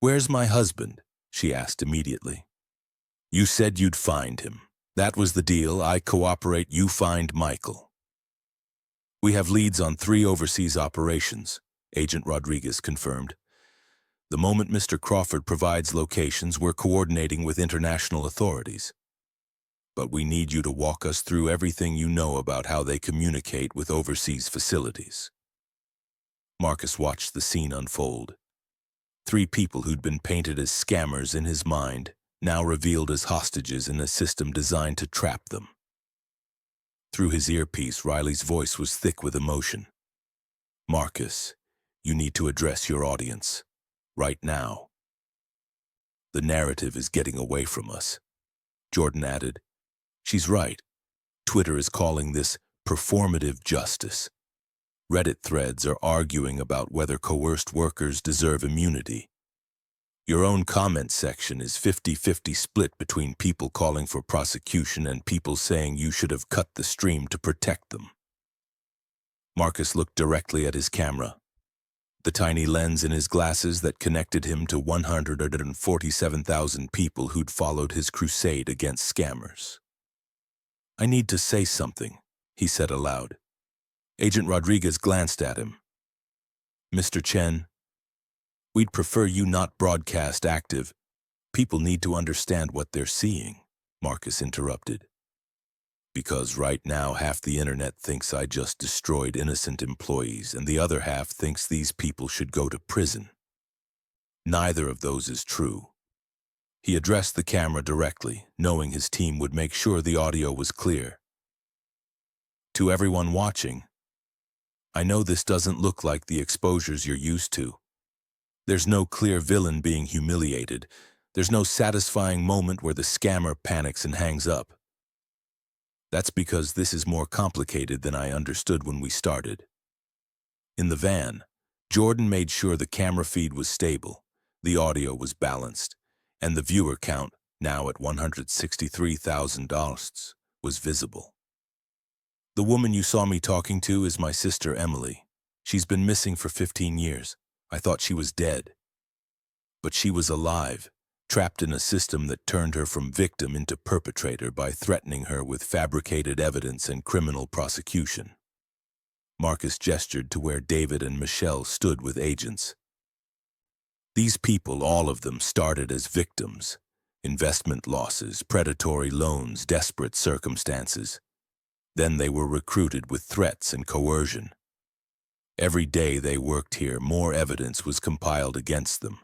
Where's my husband? She asked immediately. You said you'd find him. That was the deal. I cooperate, you find Michael. We have leads on 3 overseas operations, Agent Rodriguez confirmed. The moment Mr. Crawford provides locations, we're coordinating with international authorities. But we need you to walk us through everything you know about how they communicate with overseas facilities. Marcus watched the scene unfold. 3 people who'd been painted as scammers in his mind, now revealed as hostages in a system designed to trap them. Through his earpiece, Riley's voice was thick with emotion. Marcus, You need to address your audience. Right now. The narrative is getting away from us. Jordan added, she's right. Twitter is calling this performative justice. Reddit threads are arguing about whether coerced workers deserve immunity. Your own comment section is 50-50 split between people calling for prosecution and people saying you should have cut the stream to protect them. Marcus looked directly at his camera, the tiny lens in his glasses that connected him to 147,000 people who'd followed his crusade against scammers. I need to say something, he said aloud. Agent Rodriguez glanced at him. Mr. Chen, we'd prefer you not broadcast active. People need to understand what they're seeing, Marcus interrupted. Because right now half the internet thinks I just destroyed innocent employees and the other half thinks these people should go to prison. Neither of those is true. He addressed the camera directly, knowing his team would make sure the audio was clear. To everyone watching, I know this doesn't look like the exposures you're used to. There's no clear villain being humiliated. There's no satisfying moment where the scammer panics and hangs up. That's because this is more complicated than I understood when we started. In the van, Jordan made sure the camera feed was stable, the audio was balanced, and the viewer count, now at 163,000, was visible. The woman you saw me talking to is my sister Emily. She's been missing for 15 years. I thought she was dead. But she was alive, trapped in a system that turned her from victim into perpetrator by threatening her with fabricated evidence and criminal prosecution. Marcus gestured to where David and Michelle stood with agents. These people, all of them, started as victims. Investment losses, predatory loans, desperate circumstances. Then they were recruited with threats and coercion. Every day they worked here, more evidence was compiled against them.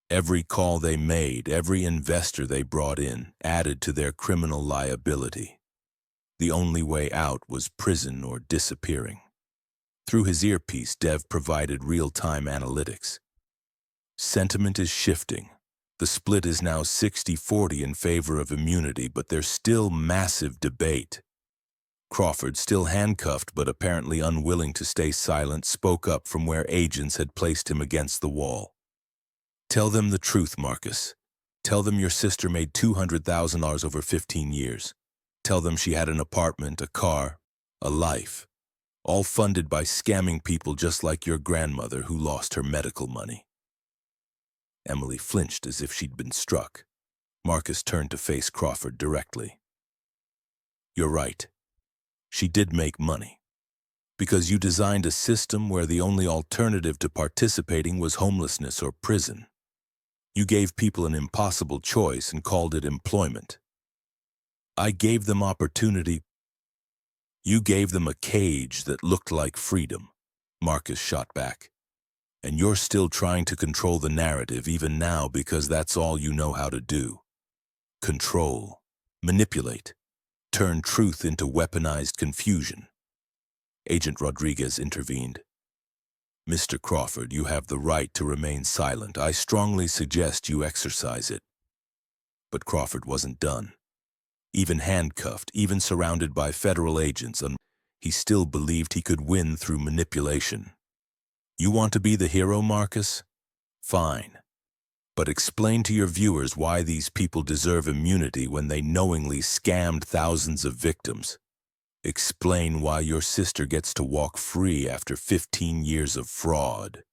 Every call they made, every investor they brought in, added to their criminal liability. The only way out was prison or disappearing. Through his earpiece, Dev provided real-time analytics. Sentiment is shifting. The split is now 60-40 in favor of immunity, but there's still massive debate. Crawford, still handcuffed but apparently unwilling to stay silent, spoke up from where agents had placed him against the wall. Tell them the truth, Marcus. Tell them your sister made $200,000 over 15 years. Tell them she had an apartment, a car, a life, all funded by scamming people just like your grandmother who lost her medical money. Emily flinched as if she'd been struck. Marcus turned to face Crawford directly. You're right. She did make money. Because you designed a system where the only alternative to participating was homelessness or prison. You gave people an impossible choice and called it employment. I gave them opportunity. You gave them a cage that looked like freedom, Marcus shot back. And you're still trying to control the narrative even now because that's all you know how to do. Control, manipulate, turn truth into weaponized confusion. Agent Rodriguez intervened. Mr. Crawford, you have the right to remain silent. I strongly suggest you exercise it. But Crawford wasn't done. Even handcuffed, even surrounded by federal agents, he still believed he could win through manipulation. You want to be the hero, Marcus? Fine. But explain to your viewers why these people deserve immunity when they knowingly scammed thousands of victims. Explain why your sister gets to walk free after 15 years of fraud.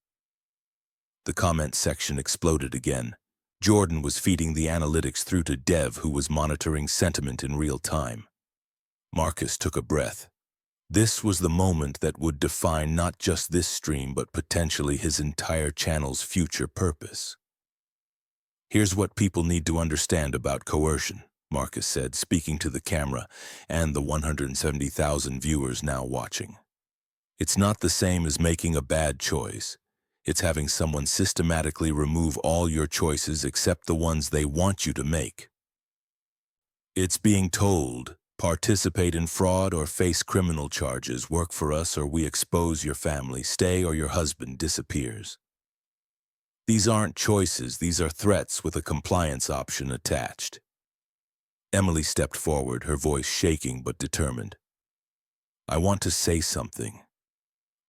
The comment section exploded again. Jordan was feeding the analytics through to Dev, who was monitoring sentiment in real time. Marcus took a breath. This was the moment that would define not just this stream, but potentially his entire channel's future purpose. Here's what people need to understand about coercion, Marcus said, speaking to the camera and the 170,000 viewers now watching. It's not the same as making a bad choice. It's having someone systematically remove all your choices except the ones they want you to make. It's being told, Participate in fraud or face criminal charges. Work for us or we expose your family. Stay or your husband disappears. These aren't choices, these are threats with a compliance option attached. Emily stepped forward, her voice shaking but determined. I want to say something.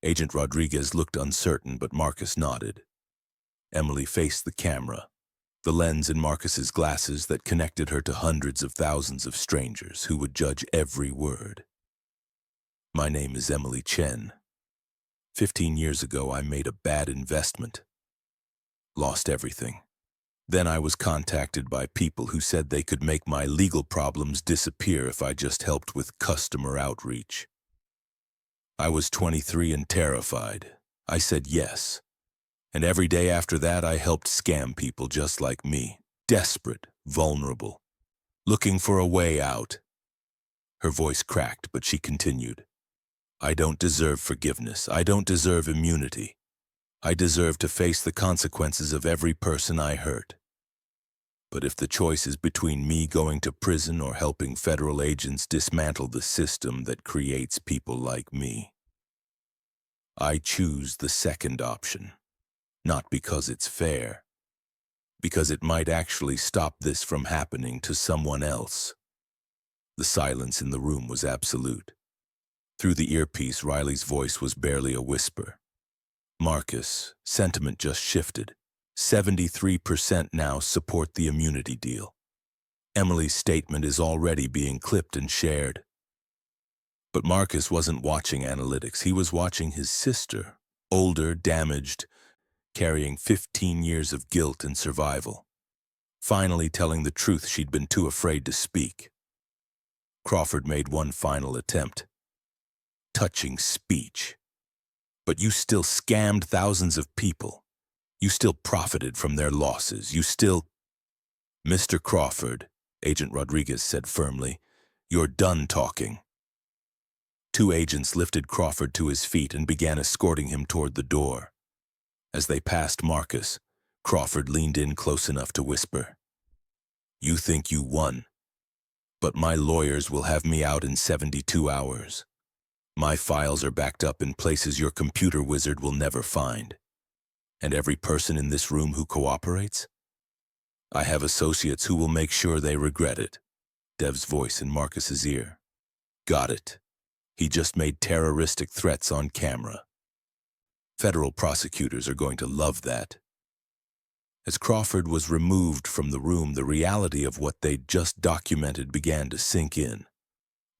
Agent Rodriguez looked uncertain, but Marcus nodded. Emily faced the camera, the lens in Marcus's glasses that connected her to hundreds of thousands of strangers who would judge every word. My name is Emily Chen. 15 years ago, I made a bad investment. Lost everything. Then I was contacted by people who said they could make my legal problems disappear if I just helped with customer outreach. I was 23 and terrified. I said yes. And every day after that, I helped scam people just like me, desperate, vulnerable, looking for a way out. Her voice cracked, but she continued. I don't deserve forgiveness. I don't deserve immunity. I deserve to face the consequences of every person I hurt. But if the choice is between me going to prison or helping federal agents dismantle the system that creates people like me, I choose the second option. Not because it's fair, because it might actually stop this from happening to someone else. The silence in the room was absolute. Through the earpiece, Riley's voice was barely a whisper. Marcus, sentiment just shifted. 73% now support the immunity deal. Emily's statement is already being clipped and shared. But Marcus wasn't watching analytics. He was watching his sister, older, damaged, carrying 15 years of guilt and survival, finally telling the truth she'd been too afraid to speak. Crawford made one final attempt. Touching speech. But you still scammed thousands of people. You still profited from their losses. You still... Mr. Crawford, Agent Rodriguez said firmly, you're done talking. Two agents lifted Crawford to his feet and began escorting him toward the door. As they passed Marcus, Crawford leaned in close enough to whisper, You think you won, but my lawyers will have me out in 72 hours. My files are backed up in places your computer wizard will never find. And every person in this room who cooperates? I have associates who will make sure they regret it. Dev's voice in Marcus's ear. Got it. He just made terroristic threats on camera. Federal prosecutors are going to love that. As Crawford was removed from the room, the reality of what they'd just documented began to sink in.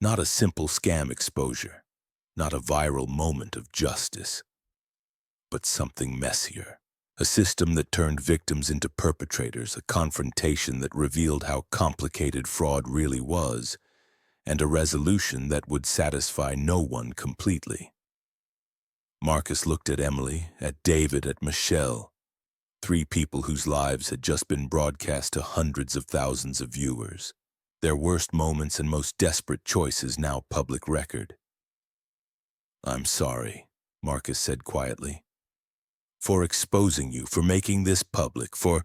Not a simple scam exposure. Not a viral moment of justice, but something messier. A system that turned victims into perpetrators, a confrontation that revealed how complicated fraud really was, and a resolution that would satisfy no one completely. Marcus looked at Emily, at David, at Michelle, three people whose lives had just been broadcast to hundreds of thousands of viewers, their worst moments and most desperate choices now public record. I'm sorry, Marcus said quietly, for exposing you, for making this public, for...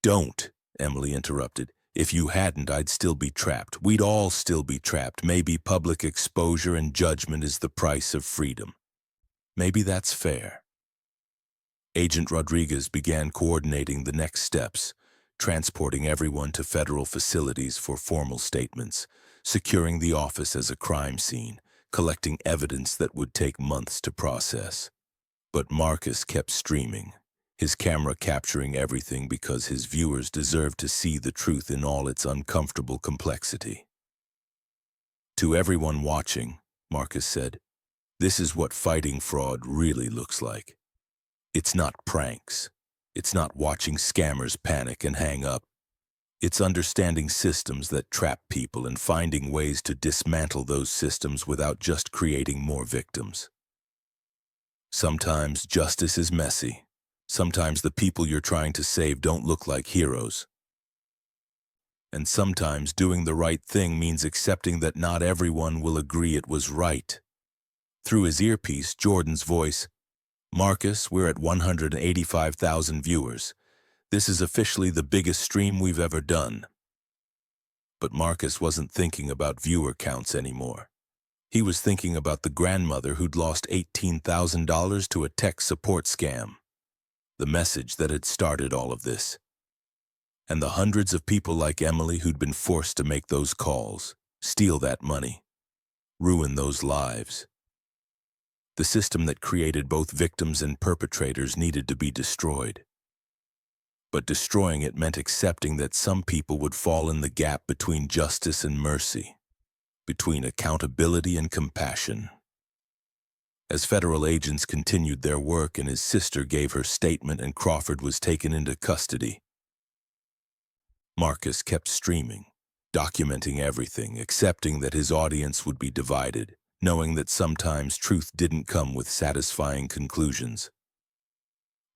Don't, Emily interrupted. If you hadn't, I'd still be trapped. We'd all still be trapped. Maybe public exposure and judgment is the price of freedom. Maybe that's fair. Agent Rodriguez began coordinating the next steps, transporting everyone to federal facilities for formal statements, securing the office as a crime scene, collecting evidence that would take months to process. But Marcus kept streaming, his camera capturing everything because his viewers deserved to see the truth in all its uncomfortable complexity. To everyone watching, Marcus said, this is what fighting fraud really looks like. It's not pranks. It's not watching scammers panic and hang up. It's understanding systems that trap people and finding ways to dismantle those systems without just creating more victims. Sometimes justice is messy. Sometimes the people you're trying to save don't look like heroes. And sometimes doing the right thing means accepting that not everyone will agree it was right. Through his earpiece, Jordan's voice, Marcus, we're at 185,000 viewers. This is officially the biggest stream we've ever done. But Marcus wasn't thinking about viewer counts anymore. He was thinking about the grandmother who'd lost $18,000 to a tech support scam. The message that had started all of this. And the hundreds of people like Emily who'd been forced to make those calls, steal that money, ruin those lives. The system that created both victims and perpetrators needed to be destroyed. But destroying it meant accepting that some people would fall in the gap between justice and mercy, between accountability and compassion. As federal agents continued their work and his sister gave her statement and Crawford was taken into custody, Marcus kept streaming, documenting everything, accepting that his audience would be divided, knowing that sometimes truth didn't come with satisfying conclusions.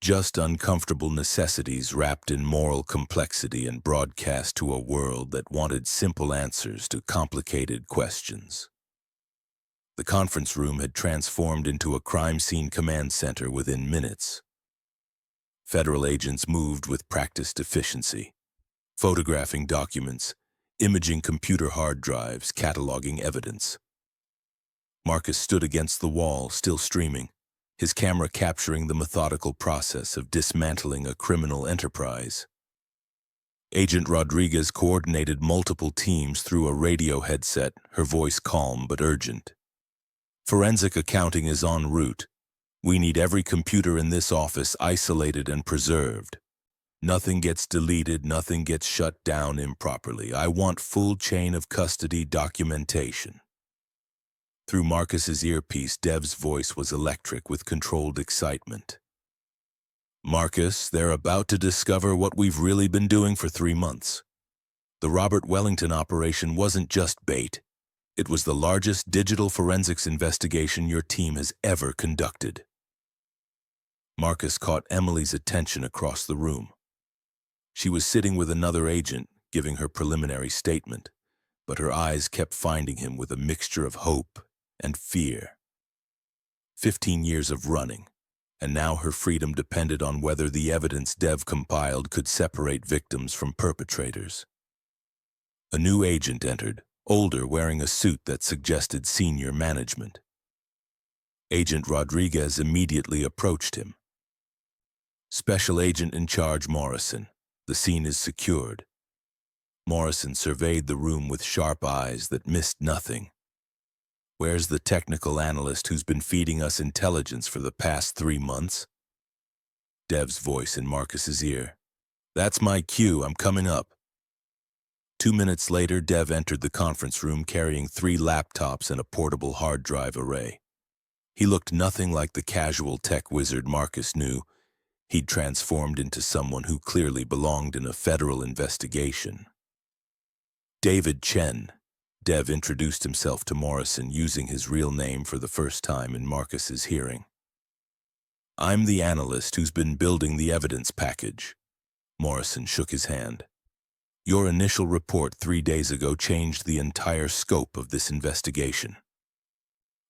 Just uncomfortable necessities wrapped in moral complexity and broadcast to a world that wanted simple answers to complicated questions. The conference room had transformed into a crime scene command center within minutes. Federal agents moved with practiced efficiency, photographing documents, imaging computer hard drives, cataloging evidence. Marcus stood against the wall, still streaming, his camera capturing the methodical process of dismantling a criminal enterprise. Agent Rodriguez coordinated multiple teams through a radio headset, her voice calm but urgent. Forensic accounting is en route. We need every computer in this office isolated and preserved. Nothing gets deleted, nothing gets shut down improperly. I want full chain of custody documentation. Through Marcus's earpiece, Dev's voice was electric with controlled excitement. Marcus, they're about to discover what we've really been doing for 3 months. The Robert Wellington operation wasn't just bait. It was the largest digital forensics investigation your team has ever conducted. Marcus caught Emily's attention across the room. She was sitting with another agent, giving her preliminary statement, but her eyes kept finding him with a mixture of hope and fear. 15 years of running, and now her freedom depended on whether the evidence Dev compiled could separate victims from perpetrators. A new agent entered, older, wearing a suit that suggested senior management. Agent Rodriguez immediately approached him. Special Agent in charge Morrison, the scene is secured. Morrison surveyed the room with sharp eyes that missed nothing. Where's the technical analyst who's been feeding us intelligence for the past 3 months? Dev's voice in Marcus's ear. That's my cue, I'm coming up. 2 minutes later, Dev entered the conference room carrying 3 laptops and a portable hard drive array. He looked nothing like the casual tech wizard Marcus knew. He'd transformed into someone who clearly belonged in a federal investigation. David Chen. Dev introduced himself to Morrison using his real name for the first time in Marcus's hearing. I'm the analyst who's been building the evidence package. Morrison shook his hand. Your initial report 3 days ago changed the entire scope of this investigation.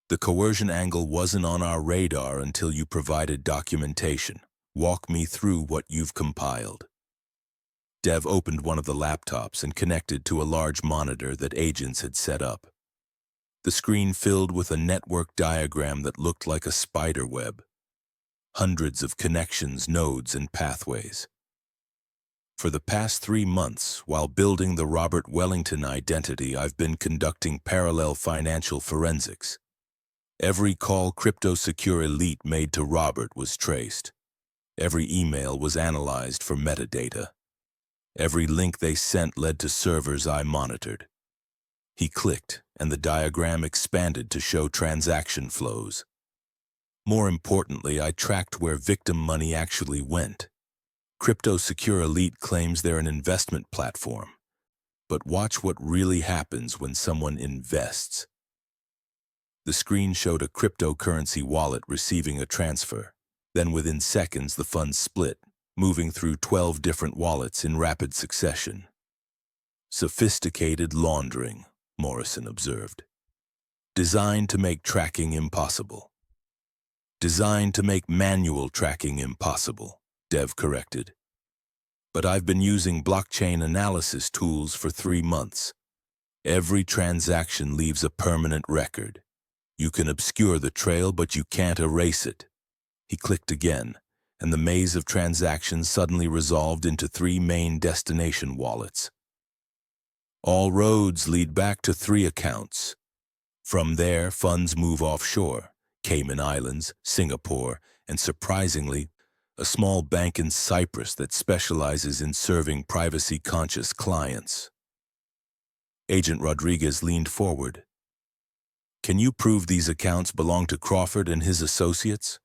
The coercion angle wasn't on our radar until you provided documentation. Walk me through what you've compiled. Dev opened one of the laptops and connected to a large monitor that agents had set up. The screen filled with a network diagram that looked like a spider web. Hundreds of connections, nodes, and pathways. For the past 3 months, while building the Robert Wellington identity, I've been conducting parallel financial forensics. Every call CryptoSecure Elite made to Robert was traced. Every email was analyzed for metadata. Every link they sent led to servers I monitored. He clicked, and the diagram expanded to show transaction flows. More importantly, I tracked where victim money actually went. CryptoSecure Elite claims they're an investment platform. But watch what really happens when someone invests. The screen showed a cryptocurrency wallet receiving a transfer. Then within seconds, the funds split, moving through 12 different wallets in rapid succession. Sophisticated laundering, Morrison observed. Designed to make tracking impossible. Designed to make manual tracking impossible, Dev corrected. But I've been using blockchain analysis tools for 3 months. Every transaction leaves a permanent record. You can obscure the trail, but you can't erase it. He clicked again, and the maze of transactions suddenly resolved into 3 main destination wallets. All roads lead back to 3 accounts. From there, funds move offshore, Cayman Islands, Singapore, and surprisingly, a small bank in Cyprus that specializes in serving privacy-conscious clients. Agent Rodriguez leaned forward. "Can you prove these accounts belong to Crawford and his associates?"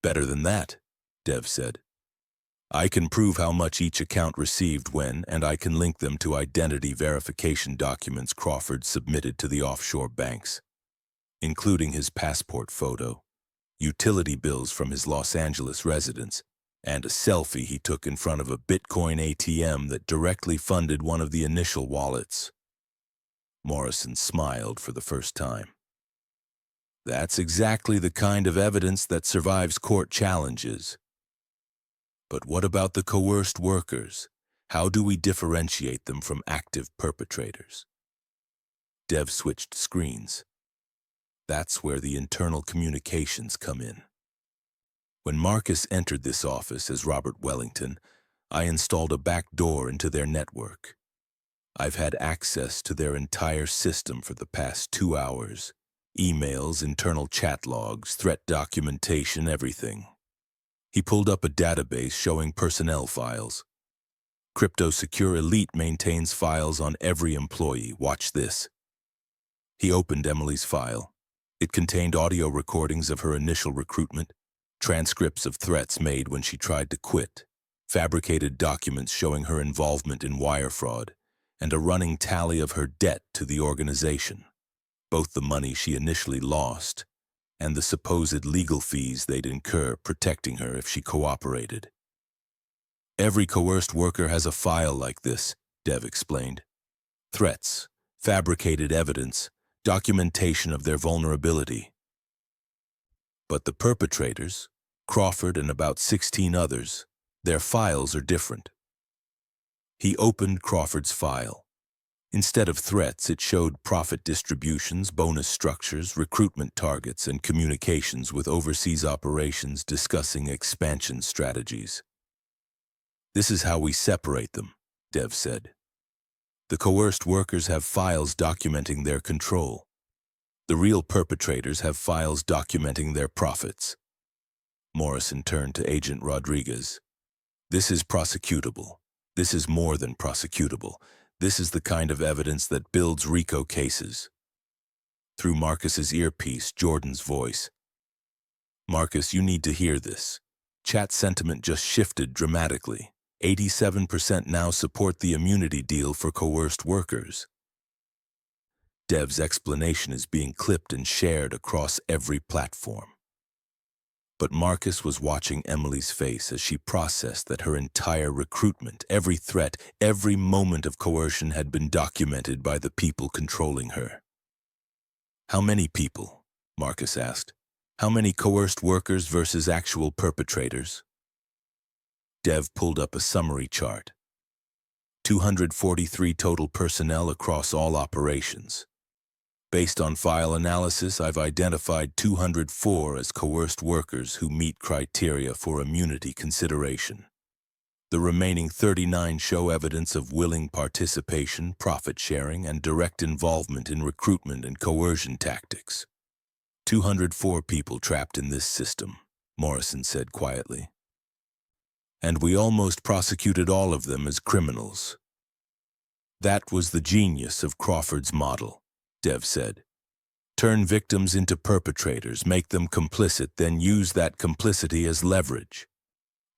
"Better than that," Dev said. "I can prove how much each account received when, and I can link them to identity verification documents Crawford submitted to the offshore banks, including his passport photo, utility bills from his Los Angeles residence, and a selfie he took in front of a Bitcoin ATM that directly funded one of the initial wallets." Morrison smiled for the first time. "That's exactly the kind of evidence that survives court challenges. But what about the coerced workers? How do we differentiate them from active perpetrators?" Dev switched screens. That's where the internal communications come in. When Marcus entered this office as Robert Wellington, I installed a back door into their network. I've had access to their entire system for the past 2 hours. Emails, internal chat logs, threat documentation, everything. He pulled up a database showing personnel files. CryptoSecure Elite maintains files on every employee. Watch this. He opened Emily's file. It contained audio recordings of her initial recruitment, transcripts of threats made when she tried to quit, fabricated documents showing her involvement in wire fraud, and a running tally of her debt to the organization, both the money she initially lost and the supposed legal fees they'd incur protecting her if she cooperated. "Every coerced worker has a file like this," Dev explained. "Threats, fabricated evidence, documentation of their vulnerability. But the perpetrators, Crawford and about 16 others, their files are different." He opened Crawford's file. Instead of threats, it showed profit distributions, bonus structures, recruitment targets, and communications with overseas operations discussing expansion strategies. "This is how we separate them," Dev said. "The coerced workers have files documenting their control. The real perpetrators have files documenting their profits." Morrison turned to Agent Rodriguez. "This is prosecutable. This is more than prosecutable. This is the kind of evidence that builds RICO cases." Through Marcus's earpiece, Jordan's voice. "Marcus, you need to hear this. Chat sentiment just shifted dramatically. 87% now support the immunity deal for coerced workers." Dev's explanation is being clipped and shared across every platform. But Marcus was watching Emily's face as she processed that her entire recruitment, every threat, every moment of coercion had been documented by the people controlling her. "How many people?" Marcus asked. "How many coerced workers versus actual perpetrators?" Dev pulled up a summary chart. 243 total personnel across all operations. Based on file analysis, I've identified 204 as coerced workers who meet criteria for immunity consideration. The remaining 39 show evidence of willing participation, profit sharing, and direct involvement in recruitment and coercion tactics. 204 people trapped in this system, Morrison said quietly. And we almost prosecuted all of them as criminals. That was the genius of Crawford's model, Dev said. Turn victims into perpetrators, make them complicit, then use that complicity as leverage.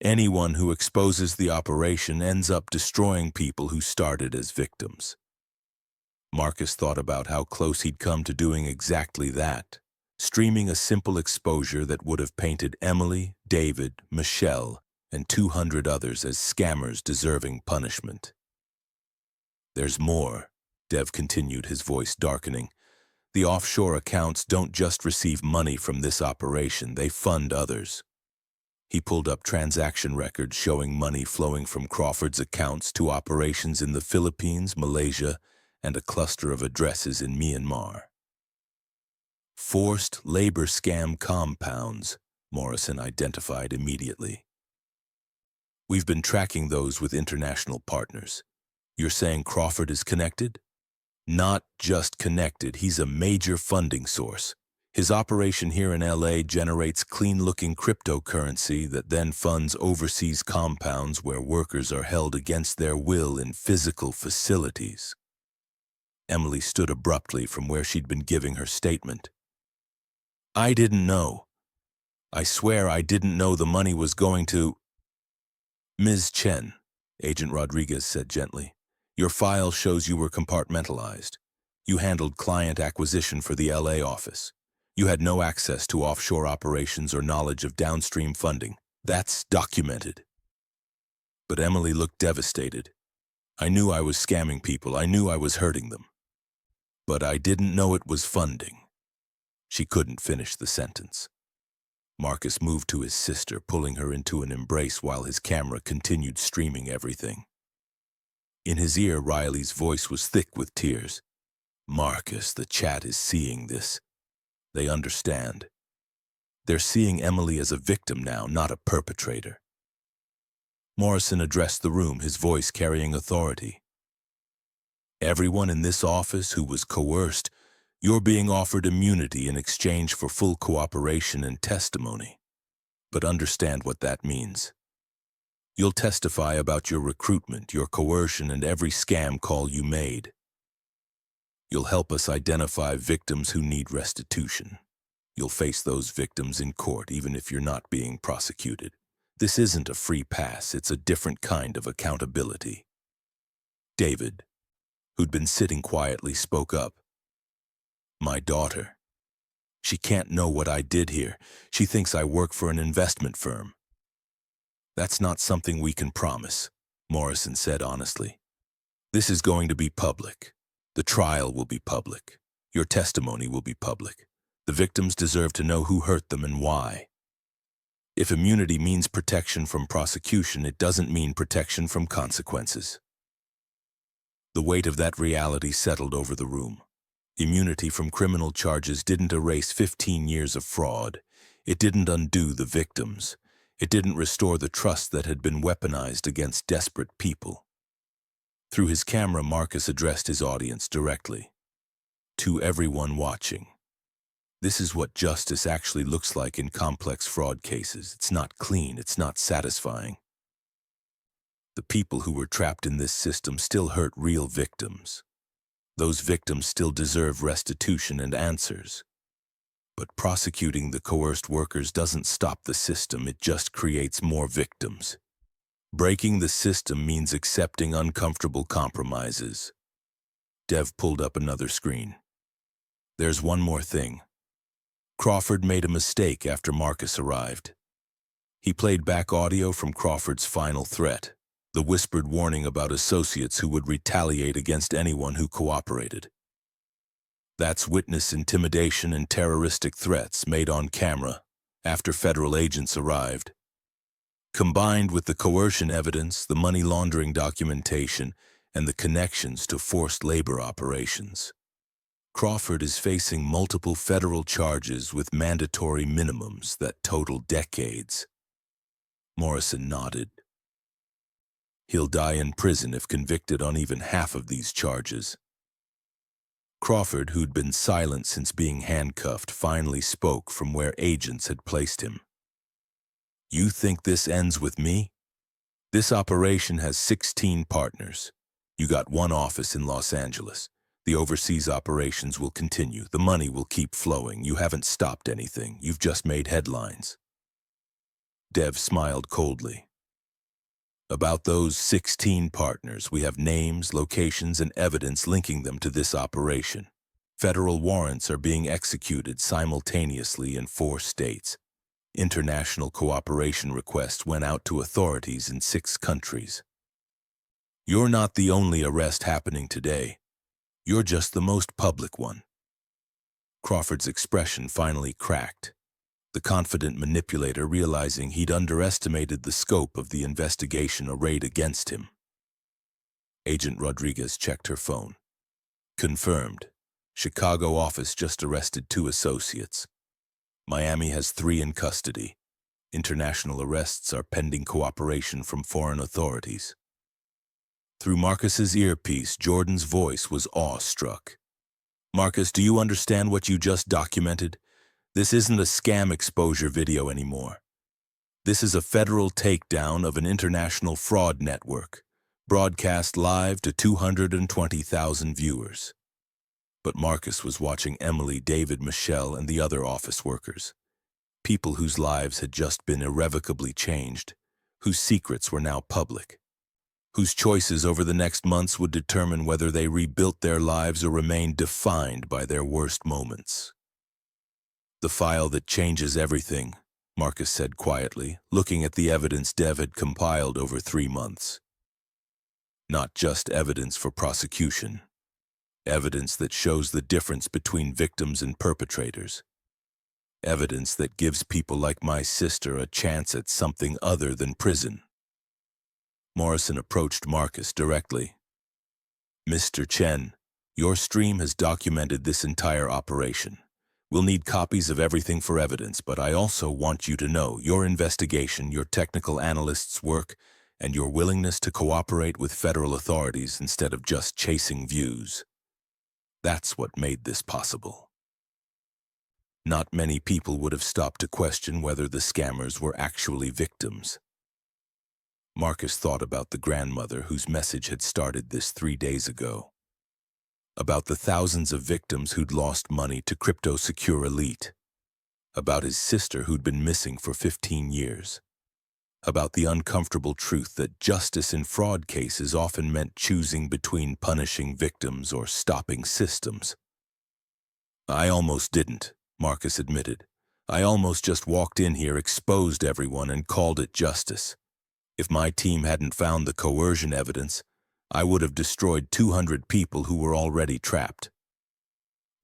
Anyone who exposes the operation ends up destroying people who started as victims. Marcus thought about how close he'd come to doing exactly that, streaming a simple exposure that would have painted Emily, David, Michelle, and 200 others as scammers deserving punishment. There's more, Dev continued, his voice darkening. The offshore accounts don't just receive money from this operation, they fund others. He pulled up transaction records showing money flowing from Crawford's accounts to operations in the Philippines, Malaysia, and a cluster of addresses in Myanmar. Forced labor scam compounds, Morrison identified immediately. We've been tracking those with international partners. You're saying Crawford is connected? Not just connected, he's a major funding source. His operation here in LA generates clean-looking cryptocurrency that then funds overseas compounds where workers are held against their will in physical facilities. Emily stood abruptly from where she'd been giving her statement. I didn't know. I swear I didn't know the money was going to... Ms. Chen, Agent Rodriguez said gently, your file shows you were compartmentalized. You handled client acquisition for the LA office. You had no access to offshore operations or knowledge of downstream funding. That's documented. But Emily looked devastated. I knew I was scamming people. I knew I was hurting them. But I didn't know it was funding. She couldn't finish the sentence. Marcus moved to his sister, pulling her into an embrace while his camera continued streaming everything. In his ear, Riley's voice was thick with tears. Marcus, the chat is seeing this. They understand. They're seeing Emily as a victim now, not a perpetrator. Morrison addressed the room, his voice carrying authority. Everyone in this office who was coerced, you're being offered immunity in exchange for full cooperation and testimony. But understand what that means. You'll testify about your recruitment, your coercion, and every scam call you made. You'll help us identify victims who need restitution. You'll face those victims in court even if you're not being prosecuted. This isn't a free pass, it's a different kind of accountability. David, who'd been sitting quietly, spoke up. My daughter. She can't know what I did here. She thinks I work for an investment firm. That's not something we can promise, Morrison said honestly. This is going to be public. The trial will be public. Your testimony will be public. The victims deserve to know who hurt them and why. If immunity means protection from prosecution, it doesn't mean protection from consequences. The weight of that reality settled over the room. Immunity from criminal charges didn't erase 15 years of fraud. It didn't undo the victims. It didn't restore the trust that had been weaponized against desperate people. Through his camera, Marcus addressed his audience directly. To everyone watching, this is what justice actually looks like in complex fraud cases. It's not clean, it's not satisfying. The people who were trapped in this system still hurt real victims. Those victims still deserve restitution and answers. But prosecuting the coerced workers doesn't stop the system, it just creates more victims. Breaking the system means accepting uncomfortable compromises. Dev pulled up another screen. There's one more thing. Crawford made a mistake after Marcus arrived. He played back audio from Crawford's final threat, the whispered warning about associates who would retaliate against anyone who cooperated. That's witness intimidation and terroristic threats made on camera after federal agents arrived. Combined with the coercion evidence, the money laundering documentation, and the connections to forced labor operations, Crawford is facing multiple federal charges with mandatory minimums that total decades. Morrison nodded. He'll die in prison if convicted on even half of these charges. Crawford, who'd been silent since being handcuffed, finally spoke from where agents had placed him. You think this ends with me? This operation has 16 partners. You got one office in Los Angeles. The overseas operations will continue. The money will keep flowing. You haven't stopped anything. You've just made headlines. Dev smiled coldly. About those 16 partners, we have names, locations, and evidence linking them to this operation. Federal warrants are being executed simultaneously in 4 states. International cooperation requests went out to authorities in 6 countries. You're not the only arrest happening today. You're just the most public one. Crawford's expression finally cracked, the confident manipulator realizing he'd underestimated the scope of the investigation arrayed against him. Agent Rodriguez checked her phone. Confirmed. Chicago office just arrested 2 associates. Miami has 3 in custody. International arrests are pending cooperation from foreign authorities. Through Marcus's earpiece, Jordan's voice was awestruck. Marcus, do you understand what you just documented? This isn't a scam exposure video anymore. This is a federal takedown of an international fraud network, broadcast live to 220,000 viewers. But Marcus was watching Emily, David, Michelle, and the other office workers. People whose lives had just been irrevocably changed, whose secrets were now public, whose choices over the next months would determine whether they rebuilt their lives or remained defined by their worst moments. The file that changes everything, Marcus said quietly, looking at the evidence Dev had compiled over 3 months. Not just evidence for prosecution. Evidence that shows the difference between victims and perpetrators. Evidence that gives people like my sister a chance at something other than prison. Morrison approached Marcus directly. Mr. Chen, your stream has documented this entire operation. We'll need copies of everything for evidence, but I also want you to know your investigation, your technical analysts' work, and your willingness to cooperate with federal authorities instead of just chasing views. That's what made this possible. Not many people would have stopped to question whether the scammers were actually victims. Marcus thought about the grandmother whose message had started this 3 days ago. About the thousands of victims who'd lost money to CryptoSecure Elite. About his sister who'd been missing for 15 years. About the uncomfortable truth that justice in fraud cases often meant choosing between punishing victims or stopping systems. I almost didn't, Marcus admitted. I almost just walked in here, exposed everyone, and called it justice. If my team hadn't found the coercion evidence, I would have destroyed 200 people who were already trapped.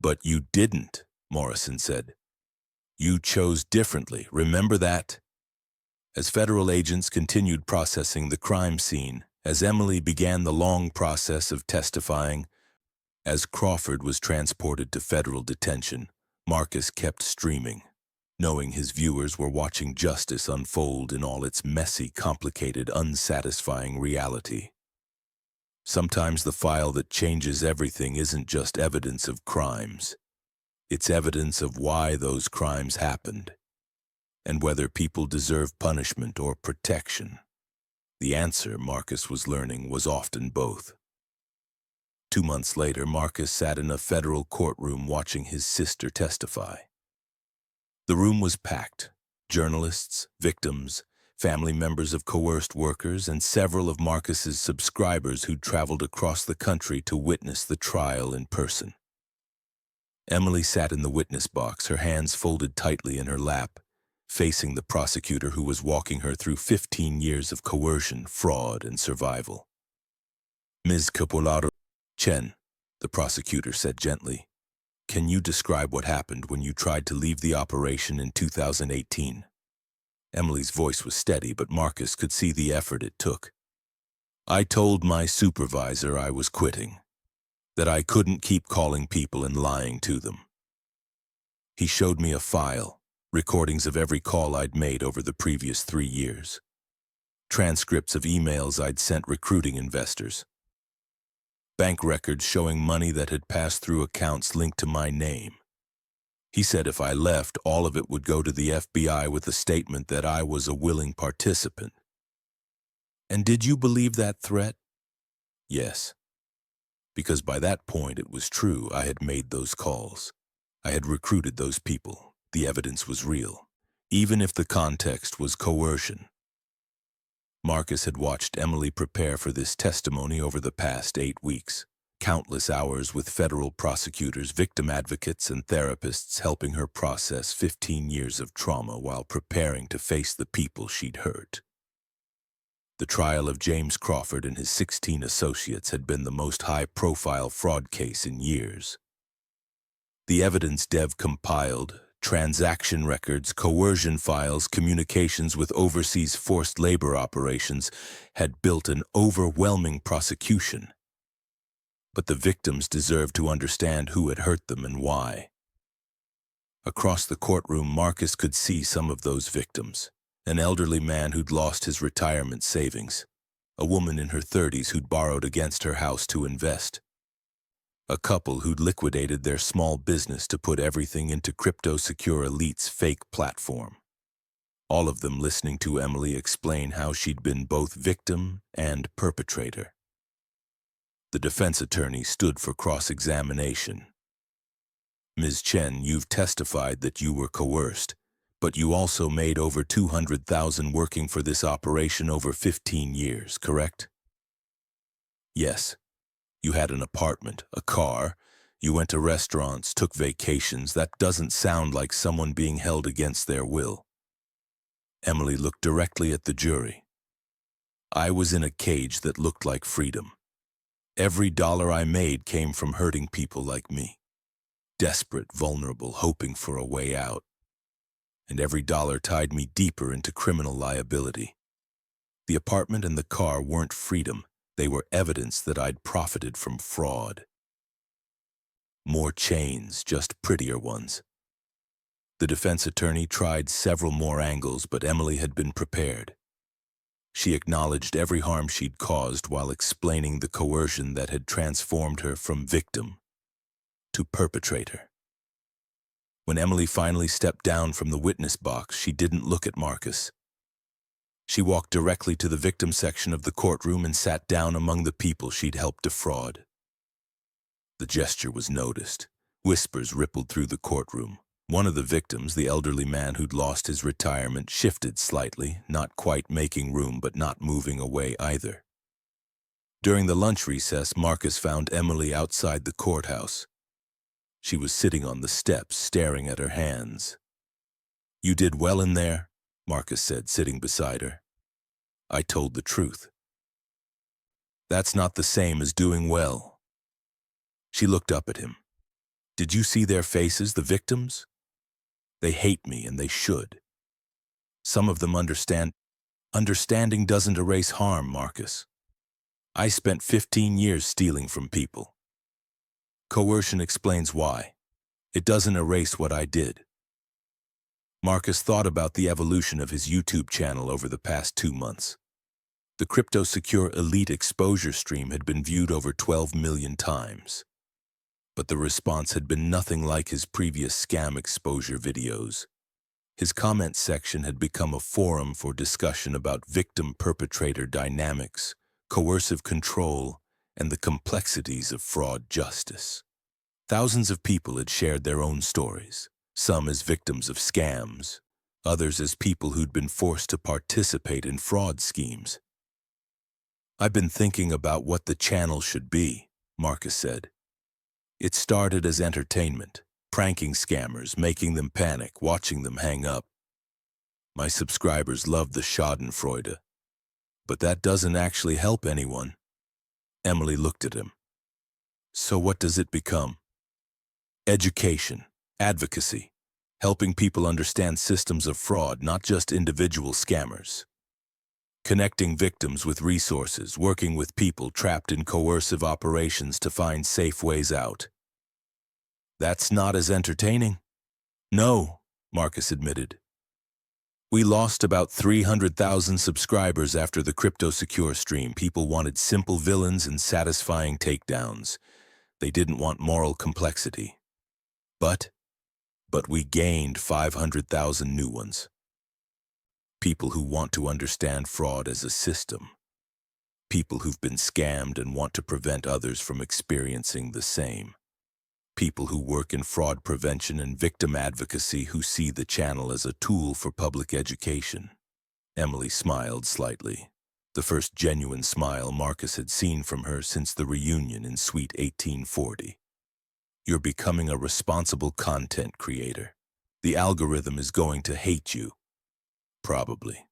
But you didn't, Morrison said. You chose differently, remember that? As federal agents continued processing the crime scene, as Emily began the long process of testifying, as Crawford was transported to federal detention, Marcus kept streaming, knowing his viewers were watching justice unfold in all its messy, complicated, unsatisfying reality. Sometimes the file that changes everything isn't just evidence of crimes. It's evidence of why those crimes happened, and whether people deserve punishment or protection. The answer, Marcus was learning, was often both. 2 months later, Marcus sat in a federal courtroom watching his sister testify. The room was packed. Journalists, victims, family members of coerced workers, and several of Marcus's subscribers who'd traveled across the country to witness the trial in person. Emily sat in the witness box, her hands folded tightly in her lap, facing the prosecutor who was walking her through 15 years of coercion, fraud, and survival. Ms. Capolaro, Chen, the prosecutor said gently, can you describe what happened when you tried to leave the operation in 2018? Emily's voice was steady, but Marcus could see the effort it took. I told my supervisor I was quitting, that I couldn't keep calling people and lying to them. He showed me a file, recordings of every call I'd made over the previous 3 years, transcripts of emails I'd sent recruiting investors, bank records showing money that had passed through accounts linked to my name. He said if I left, all of it would go to the FBI with a statement that I was a willing participant. And did you believe that threat? Yes. Because by that point it was true. I had made those calls. I had recruited those people. The evidence was real, even if the context was coercion. Marcus had watched Emily prepare for this testimony over the past 8 weeks. Countless hours with federal prosecutors, victim advocates, and therapists helping her process 15 years of trauma while preparing to face the people she'd hurt. The trial of James Crawford and his 16 associates had been the most high-profile fraud case in years. The evidence Dev compiled, transaction records, coercion files, communications with overseas forced labor operations, had built an overwhelming prosecution. But the victims deserved to understand who had hurt them and why. Across the courtroom, Marcus could see some of those victims. An elderly man who'd lost his retirement savings. A woman in her 30s who'd borrowed against her house to invest. A couple who'd liquidated their small business to put everything into CryptoSecure Elite's fake platform. All of them listening to Emily explain how she'd been both victim and perpetrator. The defense attorney stood for cross-examination. Ms. Chen, you've testified that you were coerced, but you also made over $200,000 working for this operation over 15 years, correct? Yes. You had an apartment, a car, you went to restaurants, took vacations. That doesn't sound like someone being held against their will. Emily looked directly at the jury. I was in a cage that looked like freedom. Every dollar I made came from hurting people like me. Desperate, vulnerable, hoping for a way out. And every dollar tied me deeper into criminal liability. The apartment and the car weren't freedom. They were evidence that I'd profited from fraud. More chains, just prettier ones. The defense attorney tried several more angles, but Emily had been prepared. She acknowledged every harm she'd caused while explaining the coercion that had transformed her from victim to perpetrator. When Emily finally stepped down from the witness box, she didn't look at Marcus. She walked directly to the victim section of the courtroom and sat down among the people she'd helped defraud. The gesture was noticed. Whispers rippled through the courtroom. One of the victims, the elderly man who'd lost his retirement, shifted slightly, not quite making room but not moving away either. During the lunch recess, Marcus found Emily outside the courthouse. She was sitting on the steps, staring at her hands. You did well in there, Marcus said, sitting beside her. I told the truth. That's not the same as doing well. She looked up at him. Did you see their faces, the victims? They hate me, and they should. Some of them understand. Understanding doesn't erase harm, Marcus. I spent 15 years stealing from people. Coercion explains why. It doesn't erase what I did. Marcus thought about the evolution of his YouTube channel over the past 2 months. The CryptoSecure Elite exposure stream had been viewed over 12 million times. But the response had been nothing like his previous scam exposure videos. His comment section had become a forum for discussion about victim-perpetrator dynamics, coercive control, and the complexities of fraud justice. Thousands of people had shared their own stories, some as victims of scams, others as people who'd been forced to participate in fraud schemes. I've been thinking about what the channel should be, Marcus said. It started as entertainment, pranking scammers, making them panic, watching them hang up. My subscribers love the schadenfreude, but that doesn't actually help anyone. Emily looked at him. So what does it become? Education, advocacy, helping people understand systems of fraud, not just individual scammers. Connecting victims with resources, working with people trapped in coercive operations to find safe ways out. That's not as entertaining. No, Marcus admitted. We lost about 300,000 subscribers after the CryptoSecure stream. People wanted simple villains and satisfying takedowns. They didn't want moral complexity. But we gained 500,000 new ones. People who want to understand fraud as a system. People who've been scammed and want to prevent others from experiencing the same. People who work in fraud prevention and victim advocacy who see the channel as a tool for public education. Emily smiled slightly, the first genuine smile Marcus had seen from her since the reunion in Suite 1840. You're becoming a responsible content creator. The algorithm is going to hate you. Probably.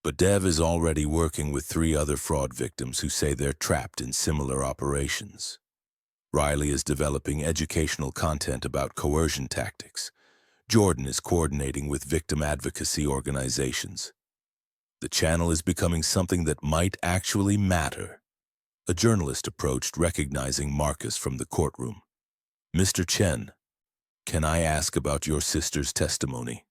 But Dev is already working with 3 other fraud victims who say they're trapped in similar operations. Riley is developing educational content about coercion tactics. Jordan is coordinating with victim advocacy organizations. The channel is becoming something that might actually matter. A journalist approached, recognizing Marcus from the courtroom. "Mr. Chen, can I ask about your sister's testimony?"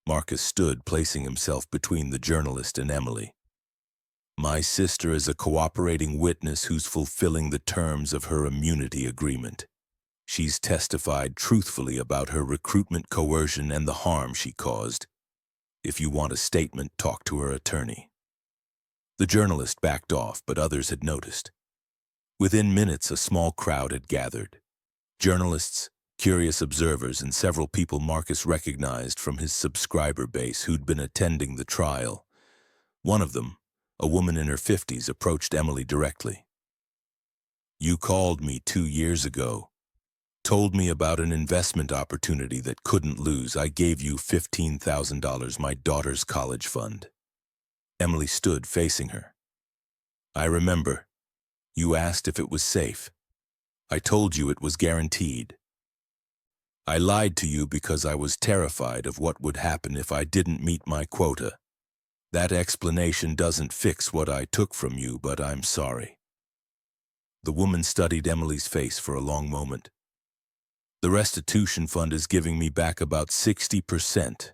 Marcus stood, placing himself between the journalist and Emily. "My sister is a cooperating witness who's fulfilling the terms of her immunity agreement. She's testified truthfully about her recruitment coercion and the harm she caused. If you want a statement, talk to her attorney." The journalist backed off, but others had noticed. Within minutes, a small crowd had gathered. Journalists, curious observers, and several people Marcus recognized from his subscriber base who'd been attending the trial. One of them, a woman in her 50s, approached Emily directly. "You called me 2 years ago. Told me about an investment opportunity that couldn't lose. I gave you $15,000, my daughter's college fund." Emily stood facing her. "I remember. You asked if it was safe. I told you it was guaranteed. I lied to you because I was terrified of what would happen if I didn't meet my quota. That explanation doesn't fix what I took from you, but I'm sorry." The woman studied Emily's face for a long moment. "The restitution fund is giving me back about 60%.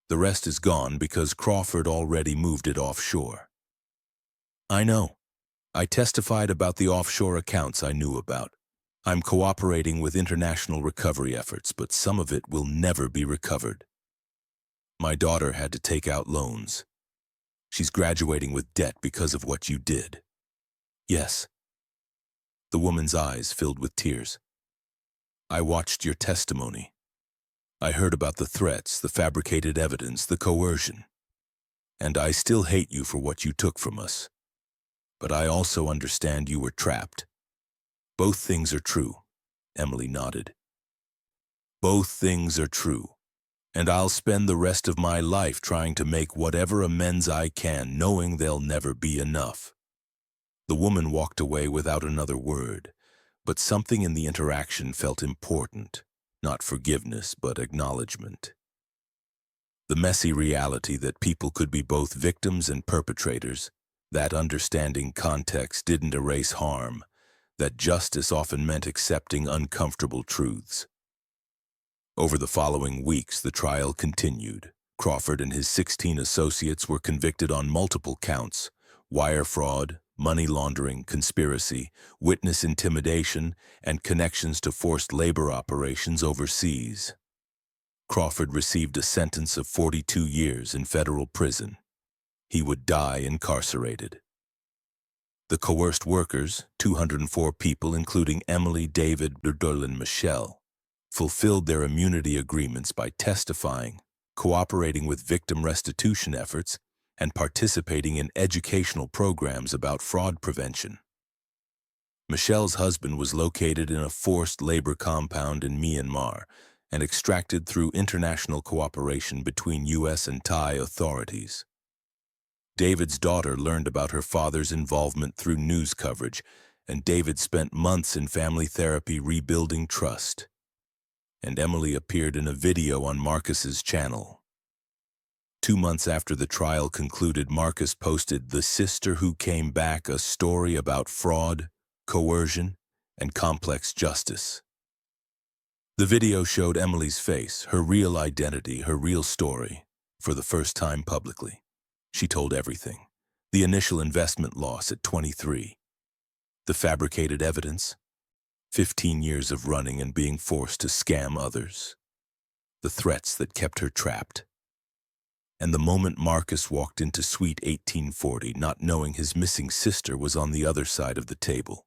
The rest is gone because Crawford already moved it offshore." "I know. I testified about the offshore accounts I knew about. I'm cooperating with international recovery efforts, but some of it will never be recovered. My daughter had to take out loans. She's graduating with debt because of what you did." "Yes." The woman's eyes filled with tears. "I watched your testimony. I heard about the threats, the fabricated evidence, the coercion. And I still hate you for what you took from us. But I also understand you were trapped." "Both things are true," Emily nodded. "Both things are true. And I'll spend the rest of my life trying to make whatever amends I can, knowing they'll never be enough." The woman walked away without another word, but something in the interaction felt important. Not forgiveness, but acknowledgement. The messy reality that people could be both victims and perpetrators, that understanding context didn't erase harm, that justice often meant accepting uncomfortable truths. Over the following weeks, the trial continued. Crawford and his 16 associates were convicted on multiple counts: wire fraud, money laundering, conspiracy, witness intimidation, and connections to forced labor operations overseas. Crawford received a sentence of 42 years in federal prison. He would die incarcerated. The coerced workers, 204 people including Emily, David, Durdul, and Michelle, fulfilled their immunity agreements by testifying, cooperating with victim restitution efforts, and participating in educational programs about fraud prevention. Michelle's husband was located in a forced labor compound in Myanmar and extracted through international cooperation between U.S. and Thai authorities. David's daughter learned about her father's involvement through news coverage, and David spent months in family therapy rebuilding trust. And Emily appeared in a video on Marcus's channel. 2 months after the trial concluded, Marcus posted "The Sister Who Came Back," a story about fraud, coercion, and complex justice. The video showed Emily's face, her real identity, her real story, for the first time publicly. She told everything. The initial investment loss at 23. The fabricated evidence. 15 years of running and being forced to scam others. The threats that kept her trapped. And the moment Marcus walked into Suite 1840, not knowing his missing sister was on the other side of the table.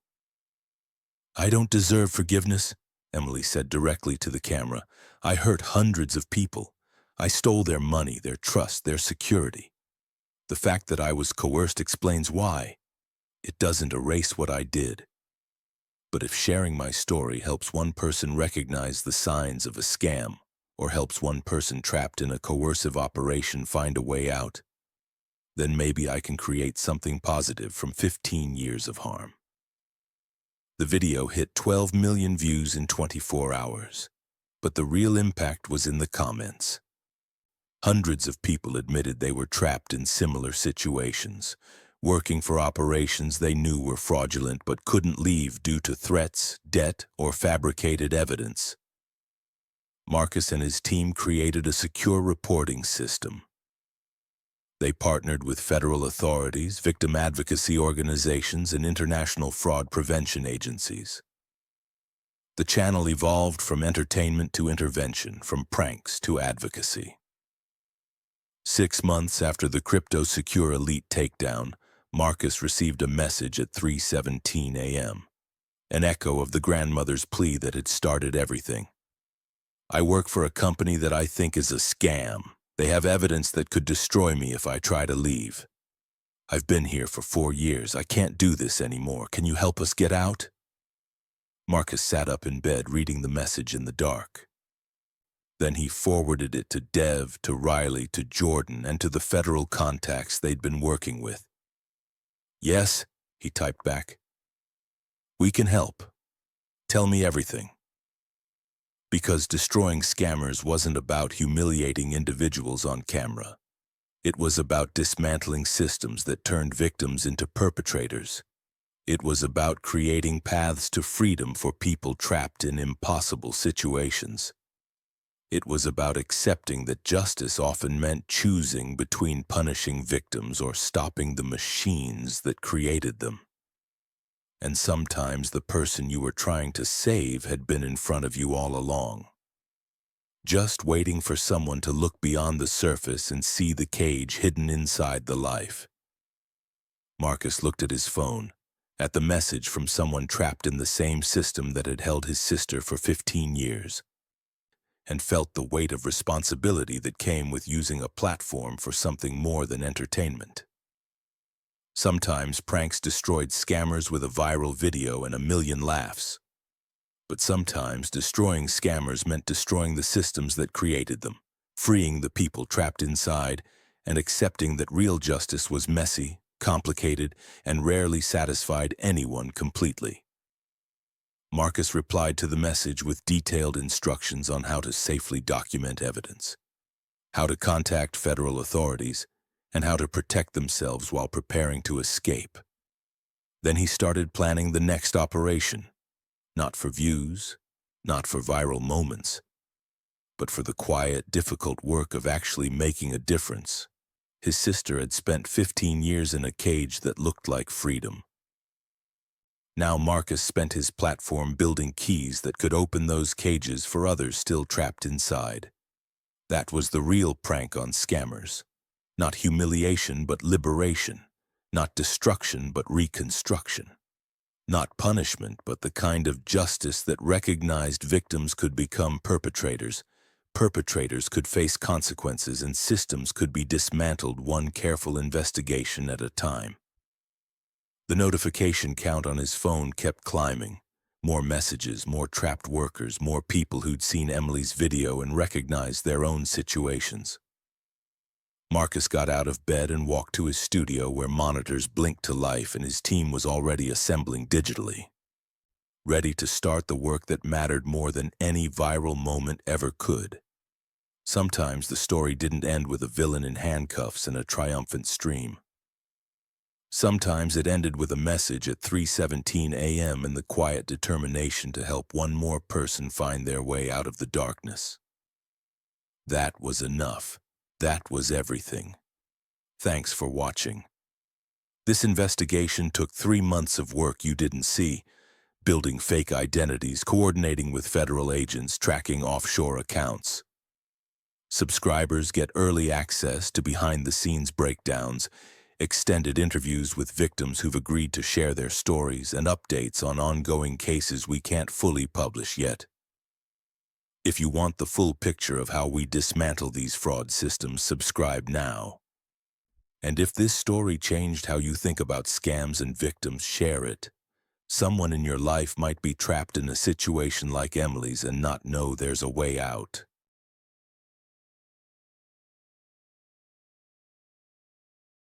"I don't deserve forgiveness," Emily said directly to the camera. "I hurt hundreds of people. I stole their money, their trust, their security. The fact that I was coerced explains why. It doesn't erase what I did. But if sharing my story helps one person recognize the signs of a scam, or helps one person trapped in a coercive operation find a way out, then maybe I can create something positive from 15 years of harm." The video hit 12 million views in 24 hours, but the real impact was in the comments. Hundreds of people admitted they were trapped in similar situations, working for operations they knew were fraudulent but couldn't leave due to threats, debt, or fabricated evidence. Marcus and his team created a secure reporting system. They partnered with federal authorities, victim advocacy organizations, and international fraud prevention agencies. The channel evolved from entertainment to intervention, from pranks to advocacy. 6 months after the CryptoSecure Elite takedown, Marcus received a message at 3:17 a.m., an echo of the grandmother's plea that had started everything. "I work for a company that I think is a scam. They have evidence that could destroy me if I try to leave. I've been here for 4 years. I can't do this anymore. Can you help us get out?" Marcus sat up in bed reading the message in the dark. Then he forwarded it to Dev, to Riley, to Jordan, and to the federal contacts they'd been working with. "Yes," he typed back. "We can help. Tell me everything." Because destroying scammers wasn't about humiliating individuals on camera. It was about dismantling systems that turned victims into perpetrators. It was about creating paths to freedom for people trapped in impossible situations. It was about accepting that justice often meant choosing between punishing victims or stopping the machines that created them. And sometimes the person you were trying to save had been in front of you all along, just waiting for someone to look beyond the surface and see the cage hidden inside the life. Marcus looked at his phone, at the message from someone trapped in the same system that had held his sister for 15 years, and felt the weight of responsibility that came with using a platform for something more than entertainment. Sometimes pranks destroyed scammers with a viral video and a million laughs. But sometimes destroying scammers meant destroying the systems that created them, freeing the people trapped inside, and accepting that real justice was messy, complicated, and rarely satisfied anyone completely. Marcus replied to the message with detailed instructions on how to safely document evidence, how to contact federal authorities, and how to protect themselves while preparing to escape. Then he started planning the next operation, not for views, not for viral moments, but for the quiet, difficult work of actually making a difference. His sister had spent 15 years in a cage that looked like freedom. Now Marcus spent his platform building keys that could open those cages for others still trapped inside. That was the real prank on scammers. Not humiliation, but liberation. Not destruction, but reconstruction. Not punishment, but the kind of justice that recognized victims could become perpetrators. Perpetrators could face consequences, and systems could be dismantled one careful investigation at a time. The notification count on his phone kept climbing. More messages, more trapped workers, more people who'd seen Emily's video and recognized their own situations. Marcus got out of bed and walked to his studio where monitors blinked to life and his team was already assembling digitally, ready to start the work that mattered more than any viral moment ever could. Sometimes the story didn't end with a villain in handcuffs and a triumphant stream. Sometimes it ended with a message at 3:17 a.m. and the quiet determination to help one more person find their way out of the darkness. That was enough. That was everything. Thanks for watching. This investigation took 3 months of work you didn't see, building fake identities, coordinating with federal agents, tracking offshore accounts. Subscribers get early access to behind-the-scenes breakdowns, extended interviews with victims who've agreed to share their stories, and updates on ongoing cases we can't fully publish yet. If you want the full picture of how we dismantle these fraud systems, subscribe now. And if this story changed how you think about scams and victims, share it. Someone in your life might be trapped in a situation like Emily's and not know there's a way out.